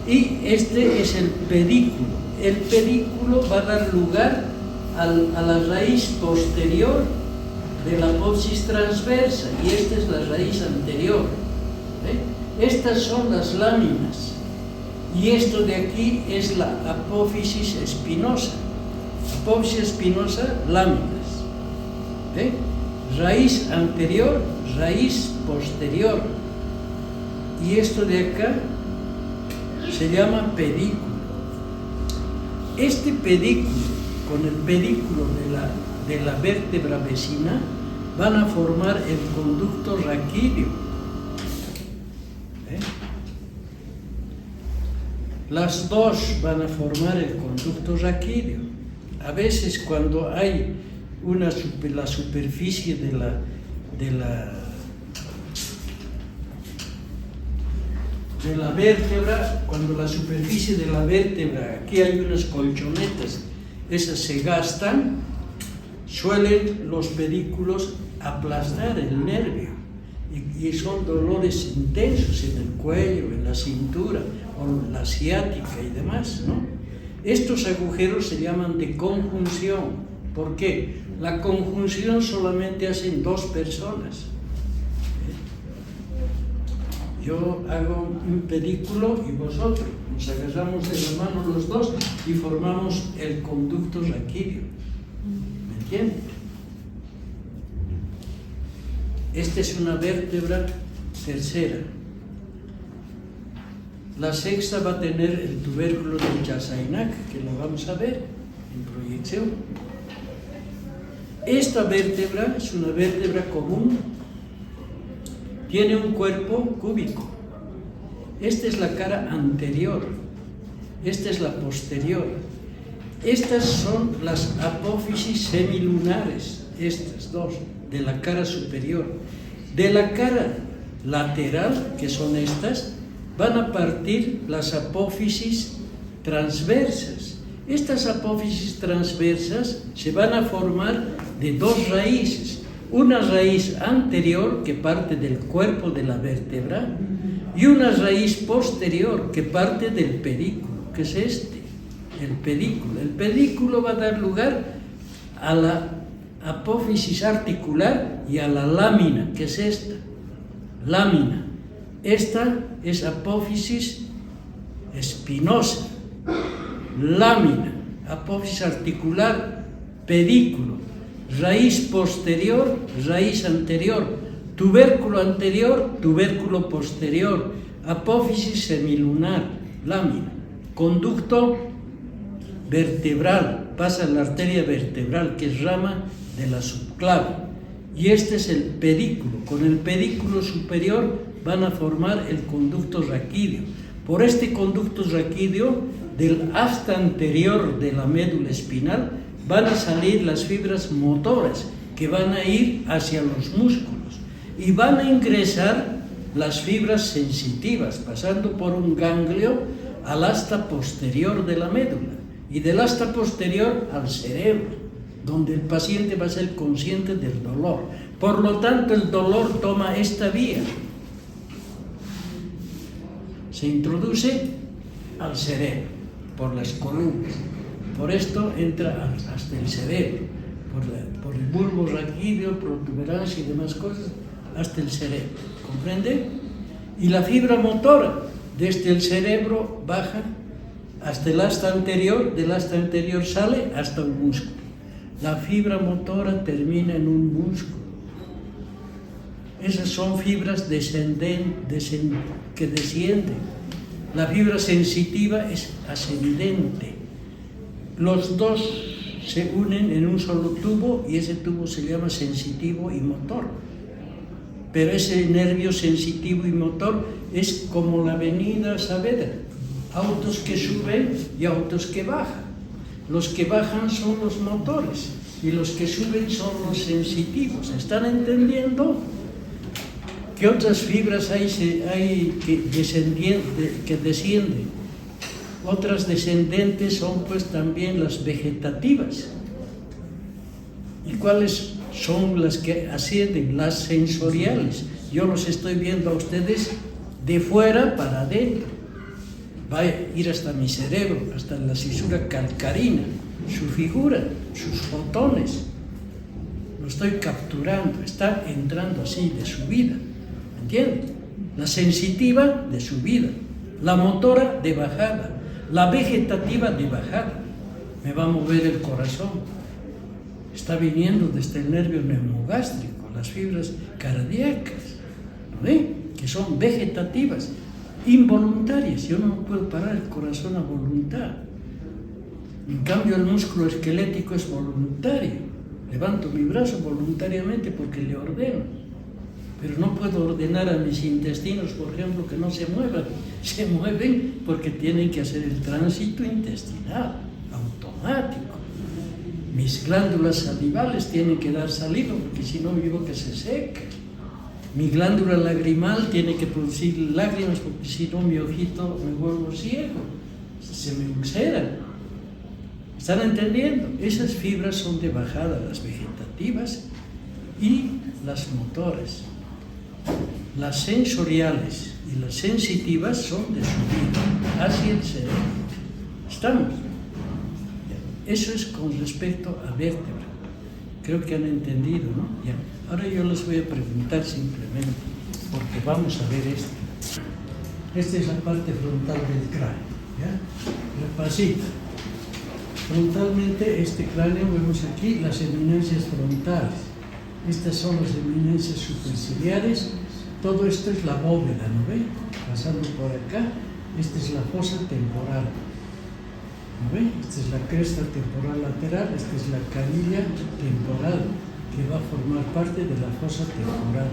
Y este es el pedículo. El pedículo va a dar lugar a la raíz posterior de la apófisis transversa y esta es la raíz anterior. Estas son las láminas y esto de aquí es la apófisis espinosa. Apófisis espinosa, láminas. Raíz anterior, raíz posterior. Y esto de acá se llama pedículo. Este pedículo con el pedículo de la vértebra vecina van a formar el conducto raquídeo. Las dos van a formar el conducto raquídeo. A veces cuando hay la superficie de la vértebra, cuando la superficie de la vértebra, aquí hay unas colchonetas, esas se gastan, suelen los pedículos aplastar el nervio y son dolores intensos en el cuello, en la cintura, o la ciática y demás, ¿no? Estos agujeros se llaman de conjunción. ¿Por qué? La conjunción solamente hacen dos personas. Yo hago un pedículo y vosotros. Nos agarramos de la mano los dos y formamos el conducto raquídeo. ¿Me entiendes? Esta es una vértebra tercera. La sexta va a tener el tubérculo del Chassainac, que lo vamos a ver en proyección. Esta vértebra es una vértebra común. Tiene un cuerpo cúbico. Esta es la cara anterior. Esta es la posterior. Estas son las apófisis semilunares, estas dos, de la cara superior. De la cara lateral, que son estas, van a partir las apófisis transversas. Estas apófisis transversas se van a formar de dos raíces. Una raíz anterior que parte del cuerpo de la vértebra y una raíz posterior que parte del pedículo, que es este, el pedículo. El pedículo va a dar lugar a la apófisis articular y a la lámina, que es esta, lámina. Esta es apófisis espinosa, lámina, apófisis articular, pedículo, raíz posterior, raíz anterior, tubérculo posterior, apófisis semilunar, lámina, conducto vertebral, pasa la arteria vertebral, que es rama de la subclave. Y este es el pedículo. Con el pedículo superior van a formar el conducto raquídeo. Por este conducto raquídeo, del asta anterior de la médula espinal, van a salir las fibras motoras que van a ir hacia los músculos y van a ingresar las fibras sensitivas, pasando por un ganglio al asta posterior de la médula y del asta posterior al cerebro, donde el paciente va a ser consciente del dolor. Por lo tanto, el dolor toma esta vía. Se introduce al cerebro por las columnas. Por esto entra hasta el cerebro, por el bulbo raquídeo, protuberancia y demás cosas, hasta el cerebro. ¿Comprende? Y la fibra motora desde el cerebro baja hasta el asta anterior, del asta anterior sale hasta un músculo. La fibra motora termina en un músculo. Esas son fibras que descienden. La fibra sensitiva es ascendente. Los dos se unen en un solo tubo y ese tubo se llama sensitivo y motor. Pero ese nervio sensitivo y motor es como la avenida Saavedra. Autos que suben y autos que bajan. Los que bajan son los motores y los que suben son los sensitivos. ¿Están entendiendo? ¿Qué otras fibras hay que descienden? Otras descendentes son pues también las vegetativas. ¿Y cuáles son las que ascienden? Las sensoriales. Yo los estoy viendo a ustedes de fuera para adentro. Va a ir hasta mi cerebro, hasta la cisura calcarina, su figura, sus fotones. Lo estoy capturando, está entrando así de subida. ¿Entienden? La sensitiva de subida, la motora de bajada, la vegetativa de bajada. Me va a mover el corazón. Está viniendo desde el nervio neumogástrico, las fibras cardíacas, ¿no ve? Que son vegetativas, involuntarias. Yo no puedo parar el corazón a voluntad. En cambio, el músculo esquelético es voluntario. Levanto mi brazo voluntariamente porque le ordeno. Pero no puedo ordenar a mis intestinos, por ejemplo, que no se muevan. Se mueven porque tienen que hacer el tránsito intestinal, automático. Mis glándulas salivales tienen que dar saliva, porque si no vivo que se seca. Mi glándula lagrimal tiene que producir lágrimas, porque si no mi ojito me vuelvo ciego, se me ulcera. ¿Están entendiendo? Esas fibras son de bajada, las vegetativas y las motoras. Las sensoriales y las sensitivas son de subida hacia el cerebro. ¿Estamos? Eso es con respecto a vértebra. Creo que han entendido, ¿no? Ya. Ahora yo les voy a preguntar simplemente, porque vamos a ver esto. Esta es la parte frontal del cráneo, ¿ya? Repasito. Frontalmente, este cráneo, vemos aquí las eminencias frontales. Estas son las eminencias superciliares. Todo esto es la bóveda, ¿no ve? Pasando por acá, esta es la fosa temporal. ¿No ve? Esta es la cresta temporal lateral, esta es la canilla temporal, que va a formar parte de la fosa temporal.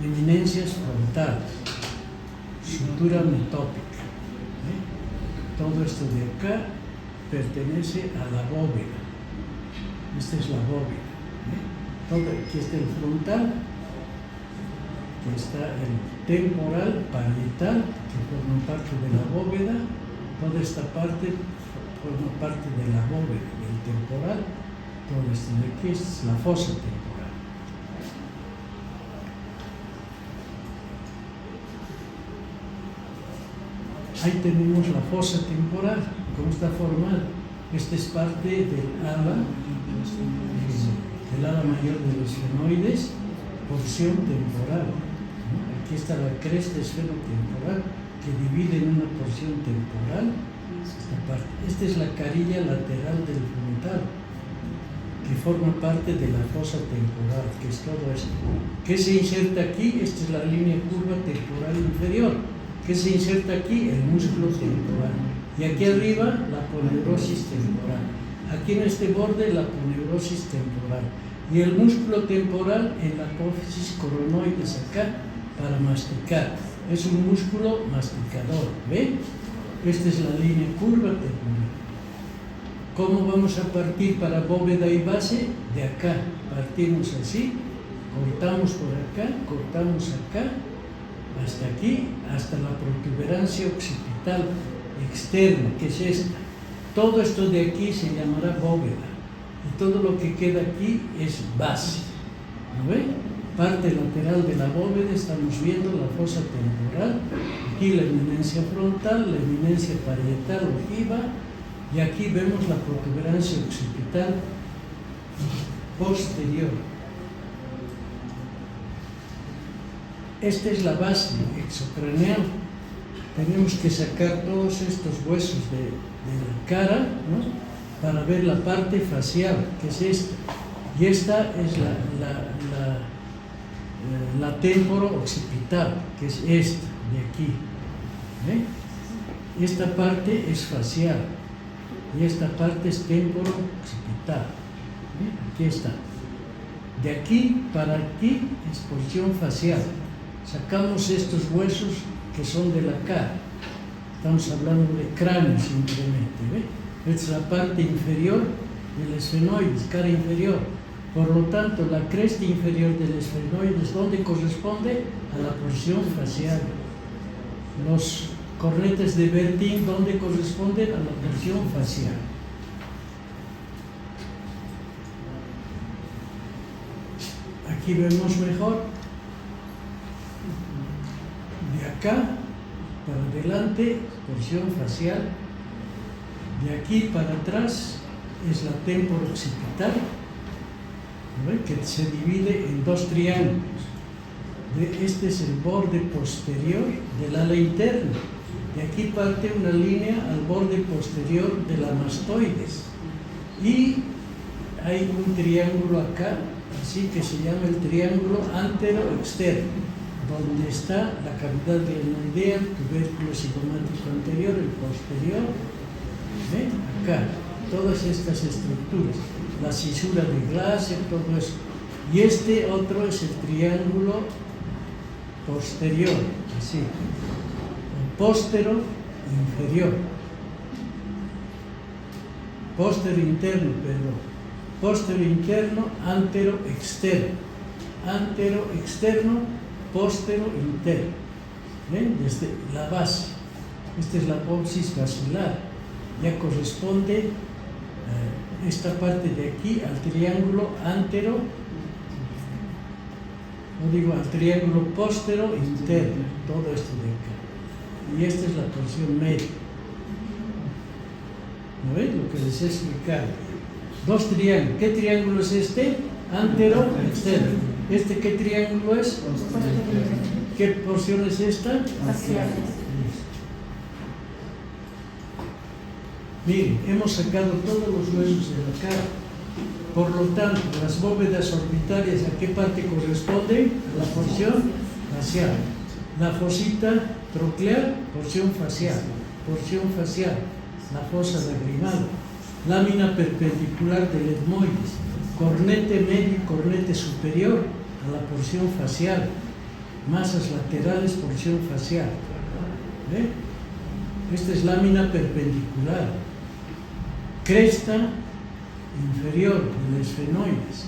Eminencias frontales, sutura metópica. Todo esto de acá pertenece a la bóveda. Esta es la bóveda. Todo, aquí está el frontal, que está el temporal, parietal, que forma parte de la bóveda. Toda esta parte forma parte de la bóveda, del temporal. Todo esto de aquí es la fosa temporal. Ahí tenemos la fosa temporal. ¿Cómo está formada? Esta es parte del ala mayor de los esfenoides, porción temporal. Aquí está la cresta esfenotemporal, que divide en una porción temporal esta parte. Esta es la carilla lateral del frontal, que forma parte de la fosa temporal, que es todo esto. ¿Qué se inserta aquí? Esta es la línea curva temporal inferior. ¿Qué se inserta aquí? El músculo temporal. Y aquí arriba, la poneurosis temporal. Aquí en este borde, la poneurosis temporal. Y el músculo temporal en la apófisis coronoides acá, para masticar. Es un músculo masticador, ¿ve? Esta es la línea curva temporal. ¿Cómo vamos a partir para bóveda y base? De acá. Partimos así, cortamos por acá, cortamos acá, hasta aquí, hasta la protuberancia occipital externa, que es esta. Todo esto de aquí se llamará bóveda. Y todo lo que queda aquí es base. ¿No ve? Parte lateral de la bóveda, estamos viendo la fosa temporal. Aquí la eminencia frontal, la eminencia parietal ojiva, y aquí vemos la protuberancia occipital posterior. Esta es la base exocraneal. Tenemos que sacar todos estos huesos de la cara, ¿no? Para ver la parte facial, que es esta. Y esta es la temporo occipital, que es esta de aquí. Esta parte es facial y esta parte es temporo-occipital. Aquí está. De aquí para aquí es porción facial. Sacamos estos huesos que son de la cara. Estamos hablando de cráneo simplemente. ¿Ve? Esta es la parte inferior del esfenoides, cara inferior. Por lo tanto, la cresta inferior del esfenoides, ¿dónde corresponde? A la porción facial. Los cornetes de Bertin, ¿dónde corresponden? A la porción facial. Aquí vemos mejor. De acá para adelante, porción facial. De aquí para atrás es la temporo-occipital, ¿no? Que se divide en dos triángulos. Este es el borde posterior del ala interna. De aquí parte una línea al borde posterior de la mastoides. Y hay un triángulo acá, así que se llama el triángulo antero-externo, donde está la cavidad glenoidea, el tubérculo cigomático anterior, el posterior. ¿Ven? Acá, todas estas estructuras, la cisura de Glaser, todo eso. Y este otro es el triángulo posterior, así, póstero inferior, póstero interno, perdón, póstero interno, antero externo, póstero interno. ¿Ven? Desde la base, esta es la apófisis basilar, ya corresponde esta parte de aquí al triángulo antero, al triángulo póstero interno, todo esto de acá. Y esta es la porción media. ¿No ven? Lo que les he explicado. Dos triángulos. ¿Qué triángulo es este? Antero externo. ¿Este qué triángulo es? ¿Qué porción es esta? Facial. Miren, hemos sacado todos los huesos de la cara. Por lo tanto, las bóvedas orbitales, ¿a qué parte corresponden? A la porción facial. La fosita troclear, porción facial. La fosa lagrimal. Lámina perpendicular del etmoides. Cornete medio y cornete superior a la porción facial. Masas laterales, porción facial. ¿Ve? Esta es lámina perpendicular. Cresta inferior del esfenoides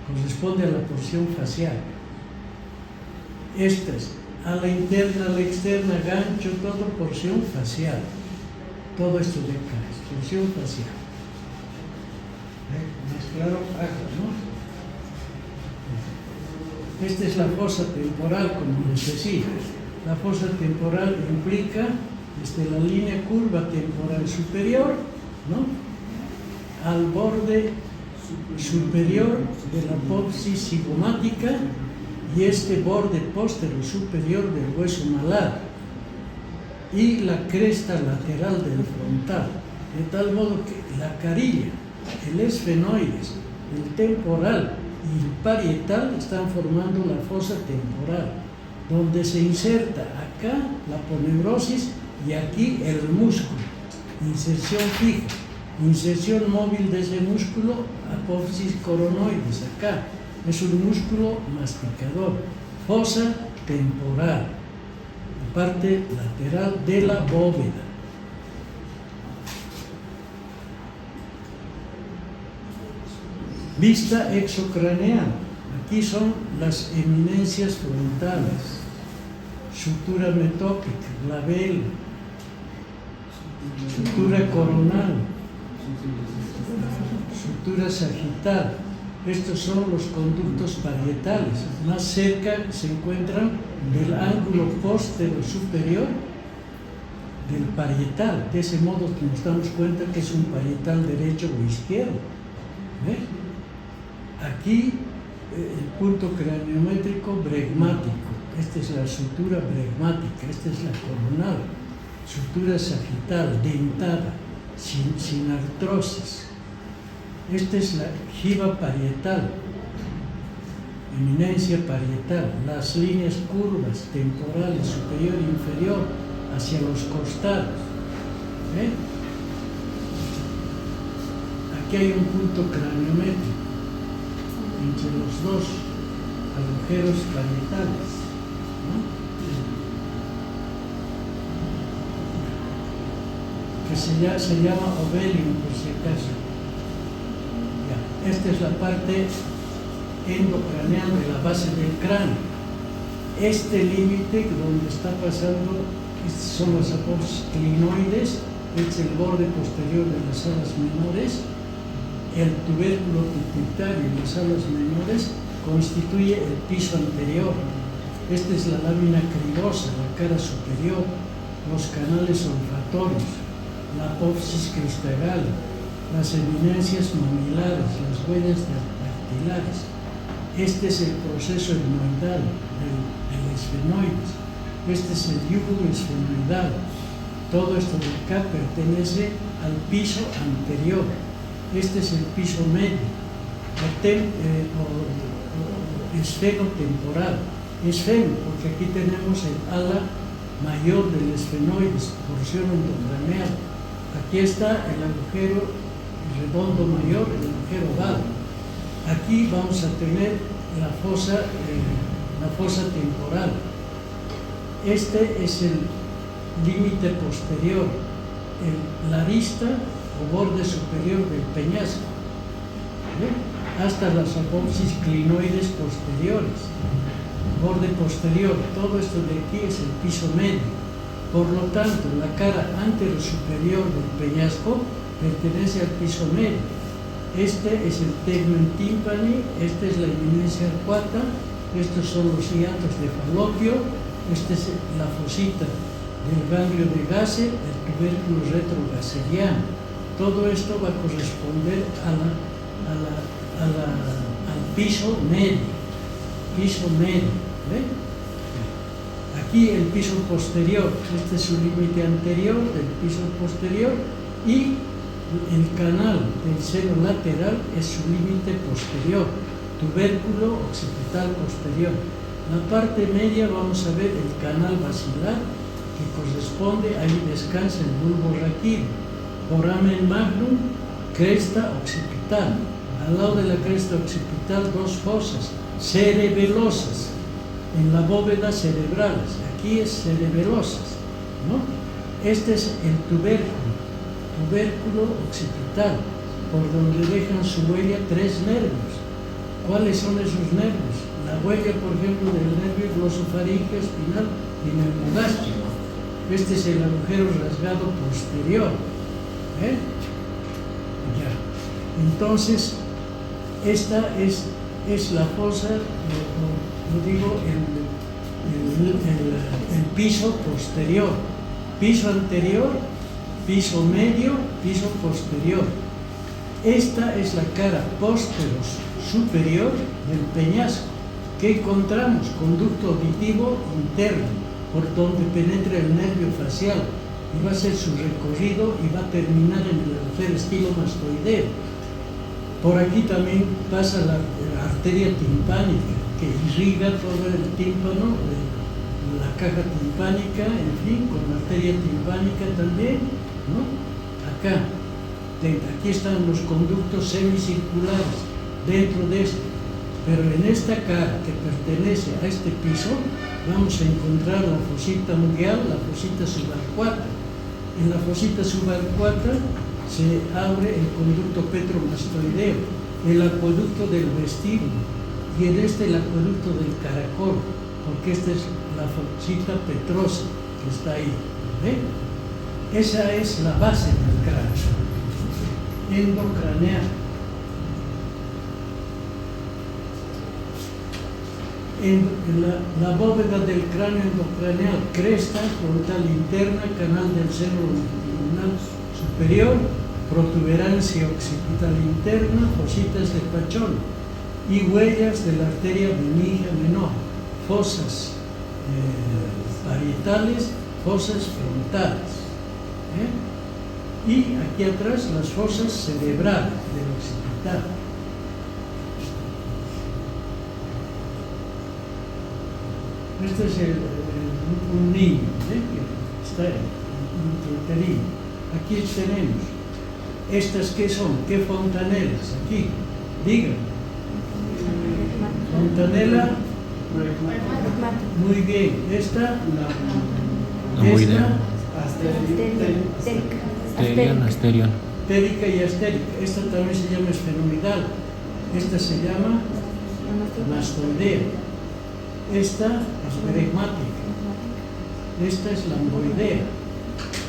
corresponde a la porción facial. Esta es ala interna, ala externa, gancho, todo porción facial. Todo esto de acá es porción facial. Más claro, ¿no? Esta es la fosa temporal, como les decía. La fosa temporal implica la línea curva temporal superior, ¿no?, al borde superior de la apófisis cigomática y este borde póstero superior del hueso malar y la cresta lateral del frontal, de tal modo que la carilla, el esfenoides, el temporal y el parietal están formando la fosa temporal, donde se inserta acá la aponeurosis y aquí el músculo, inserción fija. Inserción móvil de ese músculo, apófisis coronoides, acá. Es un músculo masticador. Fosa temporal, la parte lateral de la bóveda. Vista exocraneal. Aquí son las eminencias frontales. Sutura metópica, glabela. Sutura coronal. Sutura sagital. Estos son los conductos parietales. Más cerca se encuentran del ángulo póstero superior del parietal. De ese modo nos damos cuenta que es un parietal derecho o izquierdo. ¿Ves? Aquí el punto craniométrico bregmático. Esta es la sutura bregmática. Esta es la coronal. Sutura sagital, dentada, sin artrosis. Esta es la jiba parietal, eminencia parietal, las líneas curvas temporales superior e inferior hacia los costados. ¿eh? Aquí hay un punto craniométrico entre los dos agujeros parietales, ¿no? Que se llama ovelium, por si acaso. Ya. Esta es la parte endocraneal de la base del cráneo. Este límite donde está pasando son las apófisis clinoides, es el borde posterior de las alas menores. El tubérculo pituitario en las alas menores constituye el piso anterior. Esta es la lámina cribosa, la cara superior, los canales olfatorios, la apófisis cristagal, las eminencias mamilares, las huellas dactilares. Este es el proceso etmoidal del esfenoides. Este es el yúgulo esfenoidal. Todo esto de acá pertenece al piso anterior. Este es el piso medio, esfenotemporal. Esfeno, porque aquí tenemos el ala mayor del esfenoides, porción endocraneal. Aquí está el agujero redondo mayor, el agujero oval. Aquí vamos a tener la fosa temporal. Este es el límite posterior, la arista o borde superior del peñasco, ¿eh? Hasta las apófisis clinoides posteriores, borde posterior. Todo esto de aquí es el piso medio. Por lo tanto, la cara antero-superior del peñasco pertenece al piso medio. Este es el tegmen timpani, esta es la eminencia arcuata, estos son los hiatos de Falopio, esta es la fosita del ganglio de Gasser, el tubérculo retrogasseriano. Todo esto va a corresponder al piso medio. ¿Ve? Aquí el piso posterior, este es su límite anterior del piso posterior, y el canal del seno lateral es su límite posterior, tubérculo occipital posterior. La parte media vamos a ver el canal basilar, que corresponde, ahí descansa el bulbo raquídeo. Foramen magnum, cresta occipital. Al lado de la cresta occipital, dos fosas cerebelosas, en la bóveda cerebrales. Aquí es cerebelosas, ¿no? Este es el tubérculo occipital, por donde dejan su huella tres nervios. ¿Cuáles son esos nervios? La huella, por ejemplo, del nervio glosofaríngeo espinal y neumogástrico. Este es el agujero rasgado posterior. ¿Eh? Ya. Entonces, esta es la fosa, lo digo, el piso posterior, piso anterior, piso medio, piso posterior. Esta es la cara posterior superior del peñasco. ¿Qué encontramos? Conducto auditivo interno, por donde penetra el nervio facial, y va a ser su recorrido y va a terminar en el agujero estilomastoideo. Por aquí también pasa la arteria timpánica, que irriga todo el tímpano, la caja timpánica, en fin, con la arteria timpánica también, ¿no? Acá, aquí están los conductos semicirculares, dentro de esto. Pero en esta cara que pertenece a este piso, vamos a encontrar la fosita ungueal, la fosita subarcuata. En la fosita subarcuata se abre el conducto petromastoideo, el acueducto del vestíbulo, y en este el acueducto del caracol, porque esta es la fosita petrosa que está ahí. ¿Ve? Esa es la base del cráneo, endocraneal. En la bóveda del cráneo endocraneal, cresta, frontal interna, canal del seno longitudinal superior, protuberancia occipital interna, fositas de Pachón y huellas de la arteria venígea menor, fosas parietales, fosas frontales. Y aquí atrás las fosas cerebrales del occipital. Este es un niño que está intrauterino. Aquí tenemos. ¿Estas qué son? ¿Qué fontanelas? Aquí, digan. Fontanela. Muy bien. Esta. Asterion. Térica y astérica. Esta también se llama esfenoidal. Esta se llama mastoidea. Esta es peregmática. Esta es lamboidea.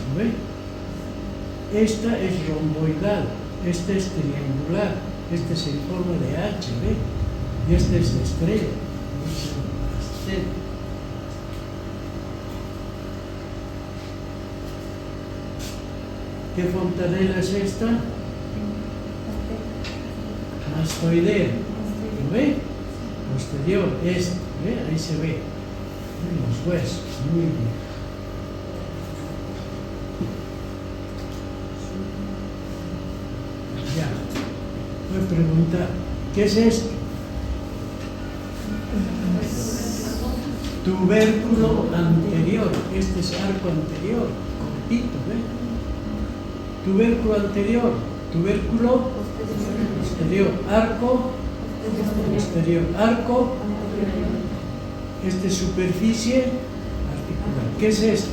¿No ve? Esta es romboidal. Esta es triangular. Esta es en forma de H, ¿ve? Y esta es de estrella. ¿Qué fontanela es esta? Mastoidea. ¿Lo ve? Posterior, esta. ¿Ve? Ahí se ve. Los huesos. Muy bien. Ya. Voy a preguntar, ¿qué es esto? Tubérculo anterior. Este es arco anterior. Cortito, ¿ve? Tubérculo anterior. Tubérculo posterior. Arco posterior. Arco. Esta es superficie articular. ¿Qué es esto?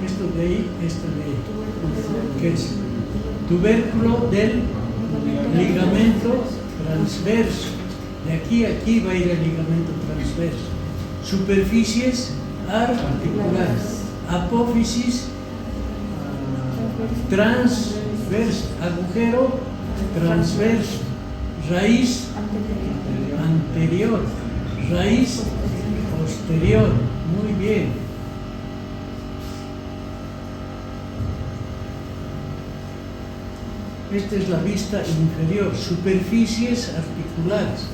Esto de ahí, esto de ahí. ¿Qué es? Tubérculo del ligamento transverso. De aquí a aquí va a ir el ligamento transverso. Superficies articulares. Apófisis transverso. Agujero transverso. Raíz anterior. Raíz posterior. Muy bien. Esta es la vista inferior. Superficies articulares.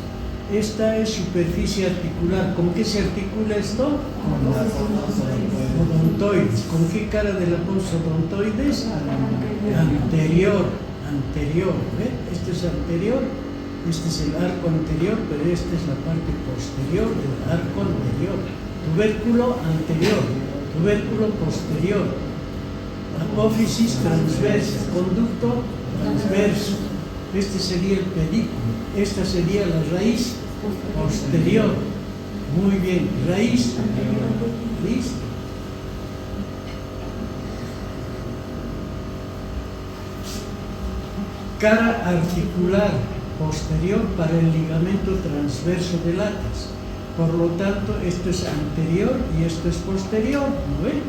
Esta es superficie articular. ¿Con qué se articula esto? Con las odontoides. ¿Con qué cara de la voz odontoides? Anterior. Anterior. ¿Ve? Este es anterior. Este es el arco anterior, pero esta es la parte posterior del arco anterior. Tubérculo anterior. Tubérculo posterior. Apófisis transversa. Conducto transverso. Este sería el pedículo. Esta sería la raíz posterior. Muy bien. Raíz. Listo. Cara articular posterior para el ligamento transverso del atas. Por lo tanto, esto es anterior y esto es posterior. ¿No ve?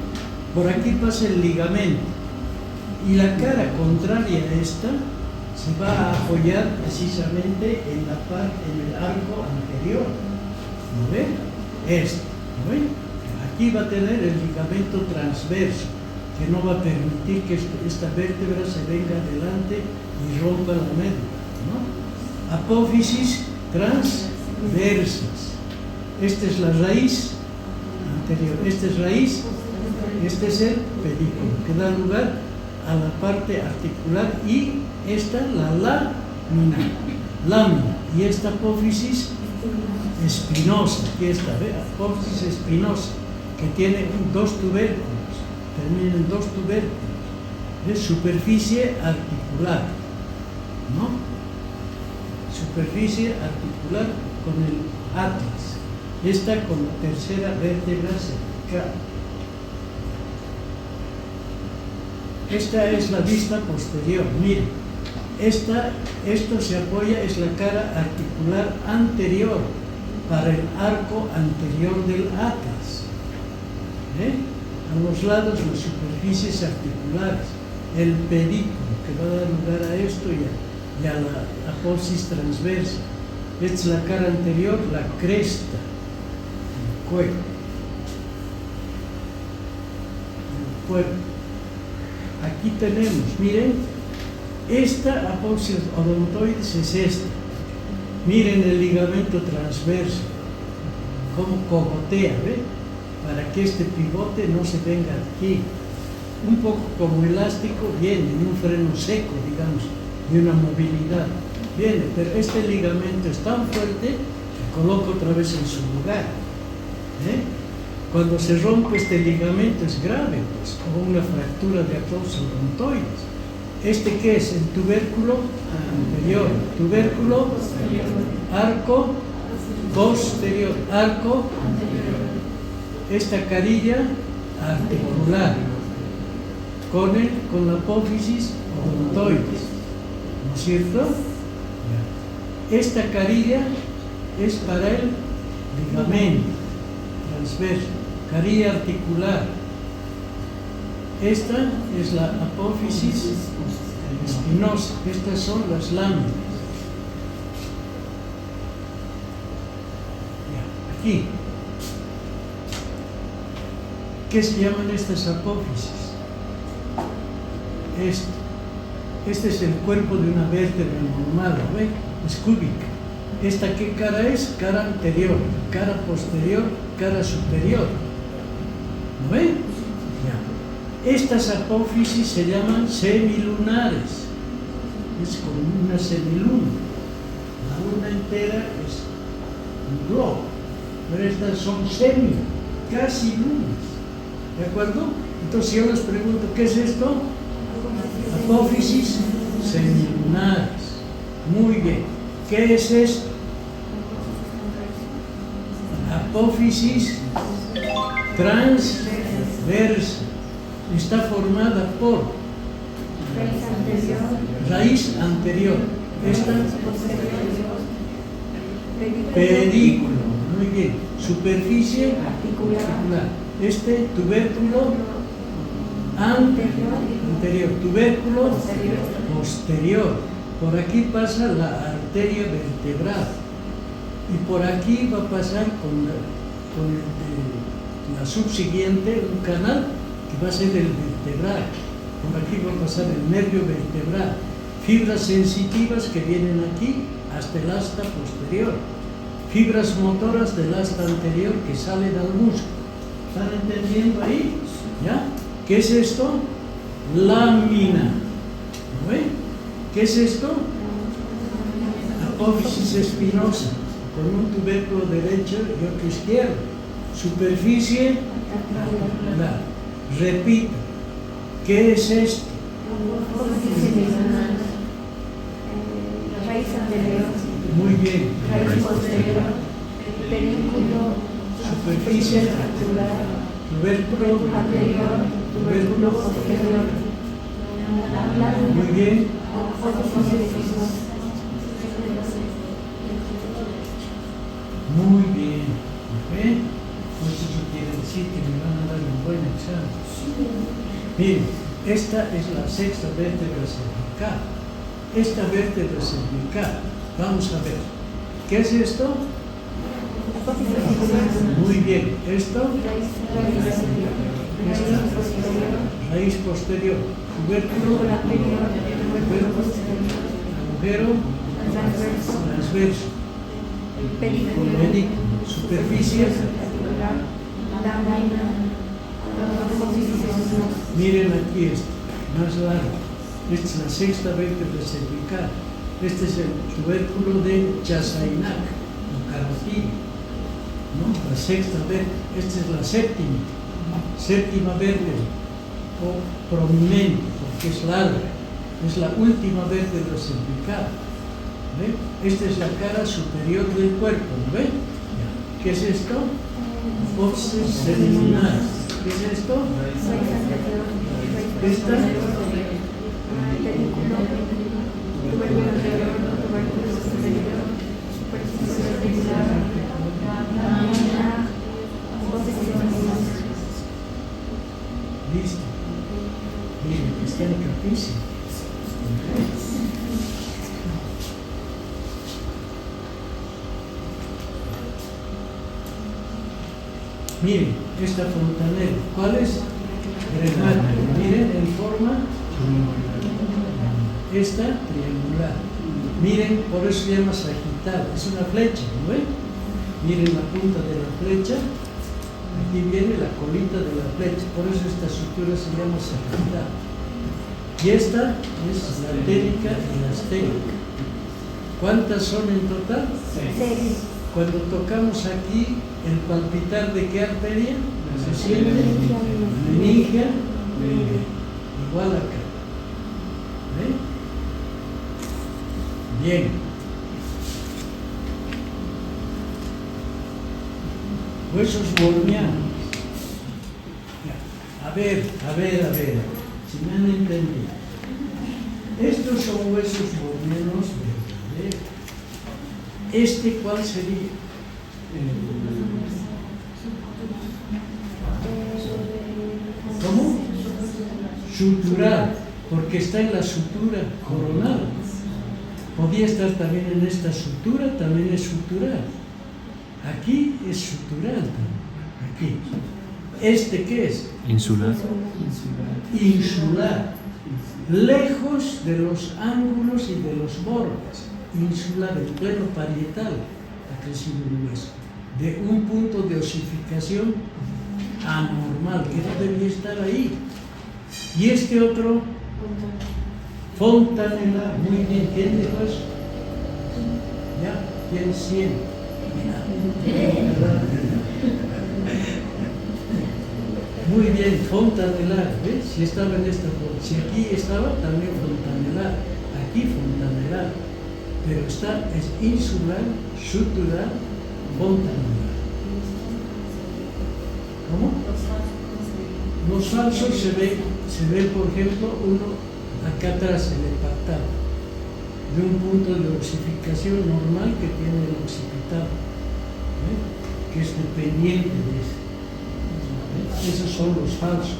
Por aquí pasa el ligamento. Y la cara contraria a esta se va a apoyar precisamente en la parte, en el arco anterior. ¿No ve? Esto. ¿No ve? Aquí va a tener el ligamento transverso, que no va a permitir que esta vértebra se venga adelante y rompa la médula, ¿no? Apófisis transversas. Esta es la raíz anterior. Esta es raíz. Este es el pedículo, que da lugar a la parte articular, y esta la lámina, y esta apófisis espinosa. Aquí está, ¿ve? Apófisis espinosa, que tiene dos tubérculos, termina en dos tubérculos. Es superficie articular, ¿no? Superficie articular con el atlas. Esta con la tercera vértebra cervical. Esta es la vista posterior. Miren, esto se apoya, es la cara articular anterior para el arco anterior del atlas. A los lados las superficies articulares, el pedículo que va a dar lugar a esto y a la apófisis transversa. Esta es la cara anterior, la cresta, el cuello. El cuerpo. Aquí tenemos, miren, esta apófisis odontoides es esta. Miren el ligamento transverso, cómo cogotea, ¿ve? Para que este pivote no se venga aquí. Un poco como elástico viene, en un freno seco, digamos, de una movilidad. Viene, pero este ligamento es tan fuerte que coloca otra vez en su lugar. Cuando se rompe este ligamento es grave, pues, o una fractura de artrosis rontoides. ¿Este qué es? El tubérculo anterior, tubérculo arco posterior, arco, esta carilla articular, con la apófisis rontoides, ¿no es cierto? Esta carilla es para el ligamento transverso, carilla articular. Esta es la apófisis espinosa, estas son las láminas. Aquí. ¿Qué se llaman estas apófisis? Este es el cuerpo de una vértebra normal, ¿no ve? Es cúbica. ¿Esta qué cara es? Cara anterior, cara posterior, cara superior. ¿No ve? Ya. Estas apófisis se llaman semilunares. Es como una semiluna. La luna entera es un globo, pero estas son casi lunas. ¿De acuerdo? Entonces yo les pregunto, ¿qué es esto? Apófisis semilunares. Muy bien. ¿Qué es esto? Apófisis transversa. Está formada por raíz anterior. Esta pedículo. Muy bien. Superficie articular. Este tubérculo anterior, tubérculo posterior. Por aquí pasa la arteria vertebral y por aquí va a pasar con la subsiguiente un canal que va a ser el vertebral. Por aquí va a pasar el nervio vertebral. Fibras sensitivas que vienen aquí hasta el asta posterior. Fibras motoras del asta anterior que salen al músculo. ¿Están entendiendo ahí? ¿Ya? ¿Qué es esto? Lámina. ¿No ven? ¿Qué es esto? Apófisis espinosa, con un tubérculo derecho y otro izquierdo. Superficie articular. Repito. ¿Qué es esto? Raíz anterior. Muy bien. Raíz posterior. Pedículo. Superficie articular. Tubérculo Anterior. Tubérculo posterior. Muy bien. Muy bien. ¿Ven? Pues eso quiere decir que me van a dar un buen examen. Miren, esta es la sexta vértebra cervical. Esta vértebra cervical, vamos a ver. ¿Qué es esto? Muy bien. ¿Esto? Esta, raíz posterior. Tubérculo, agujero transverso. Pedículo. Superficie. Miren aquí esto, más largo. Esta es la sexta vértebra cervical. Este es el tubérculo de Chassainac, o carotidio, ¿no? La sexta vértebra. Esta es la séptima vértebra, o prominente, porque es larga. Es la última vértebra cervical. ¿Ve? Esta es la cara superior del cuerpo, ¿no ve? ¿Qué es esto? Apófisis semilunar. ¿Qué es esto? Esta. Listo. Miren, está en capísimo. Miren, esta fontanela, ¿cuál es? Drenática. Miren, en forma, esta triangular. Miren, por eso se llama sagital, es una flecha, ¿no ven? Miren la punta de la flecha, aquí viene la colita de la flecha, por eso esta estructura se llama sagital. Y esta es la térica y la astérica. ¿Cuántas son en total? 6. Cuando tocamos aquí, el palpitar de qué arteria? se siente, meningia, igual acá. ¿Ve? Bien. Huesos borneanos. A ver, si me han entendido. Estos son huesos borneanos verdaderos. ¿Cuál sería? ¿Cómo? Sutural, porque está en la sutura coronal. Podía estar también en esta sutura, también es sutural. Aquí es sutural también. Aquí. ¿Qué es? Insular. Insular. Lejos de los ángulos y de los bordes. Insular, el pleno parietal ha crecido un hueso. De un punto de osificación anormal, que no debía estar ahí. Y otro, fontanelar. Muy bien, ¿quién dijo eso? ¿Ya? ¿Quién siente? Muy bien, fontanelar, ¿ves? Si estaba en esta, si aquí estaba también fontanelar, aquí fontanelar, pero es insular, sutural, fontanelar. ¿Cómo? Los falsos se ve, por ejemplo, uno acá atrás, el hepatado, de un punto de oxificación normal que tiene el occipitado, que es dependiente de eso. Esos son los falsos.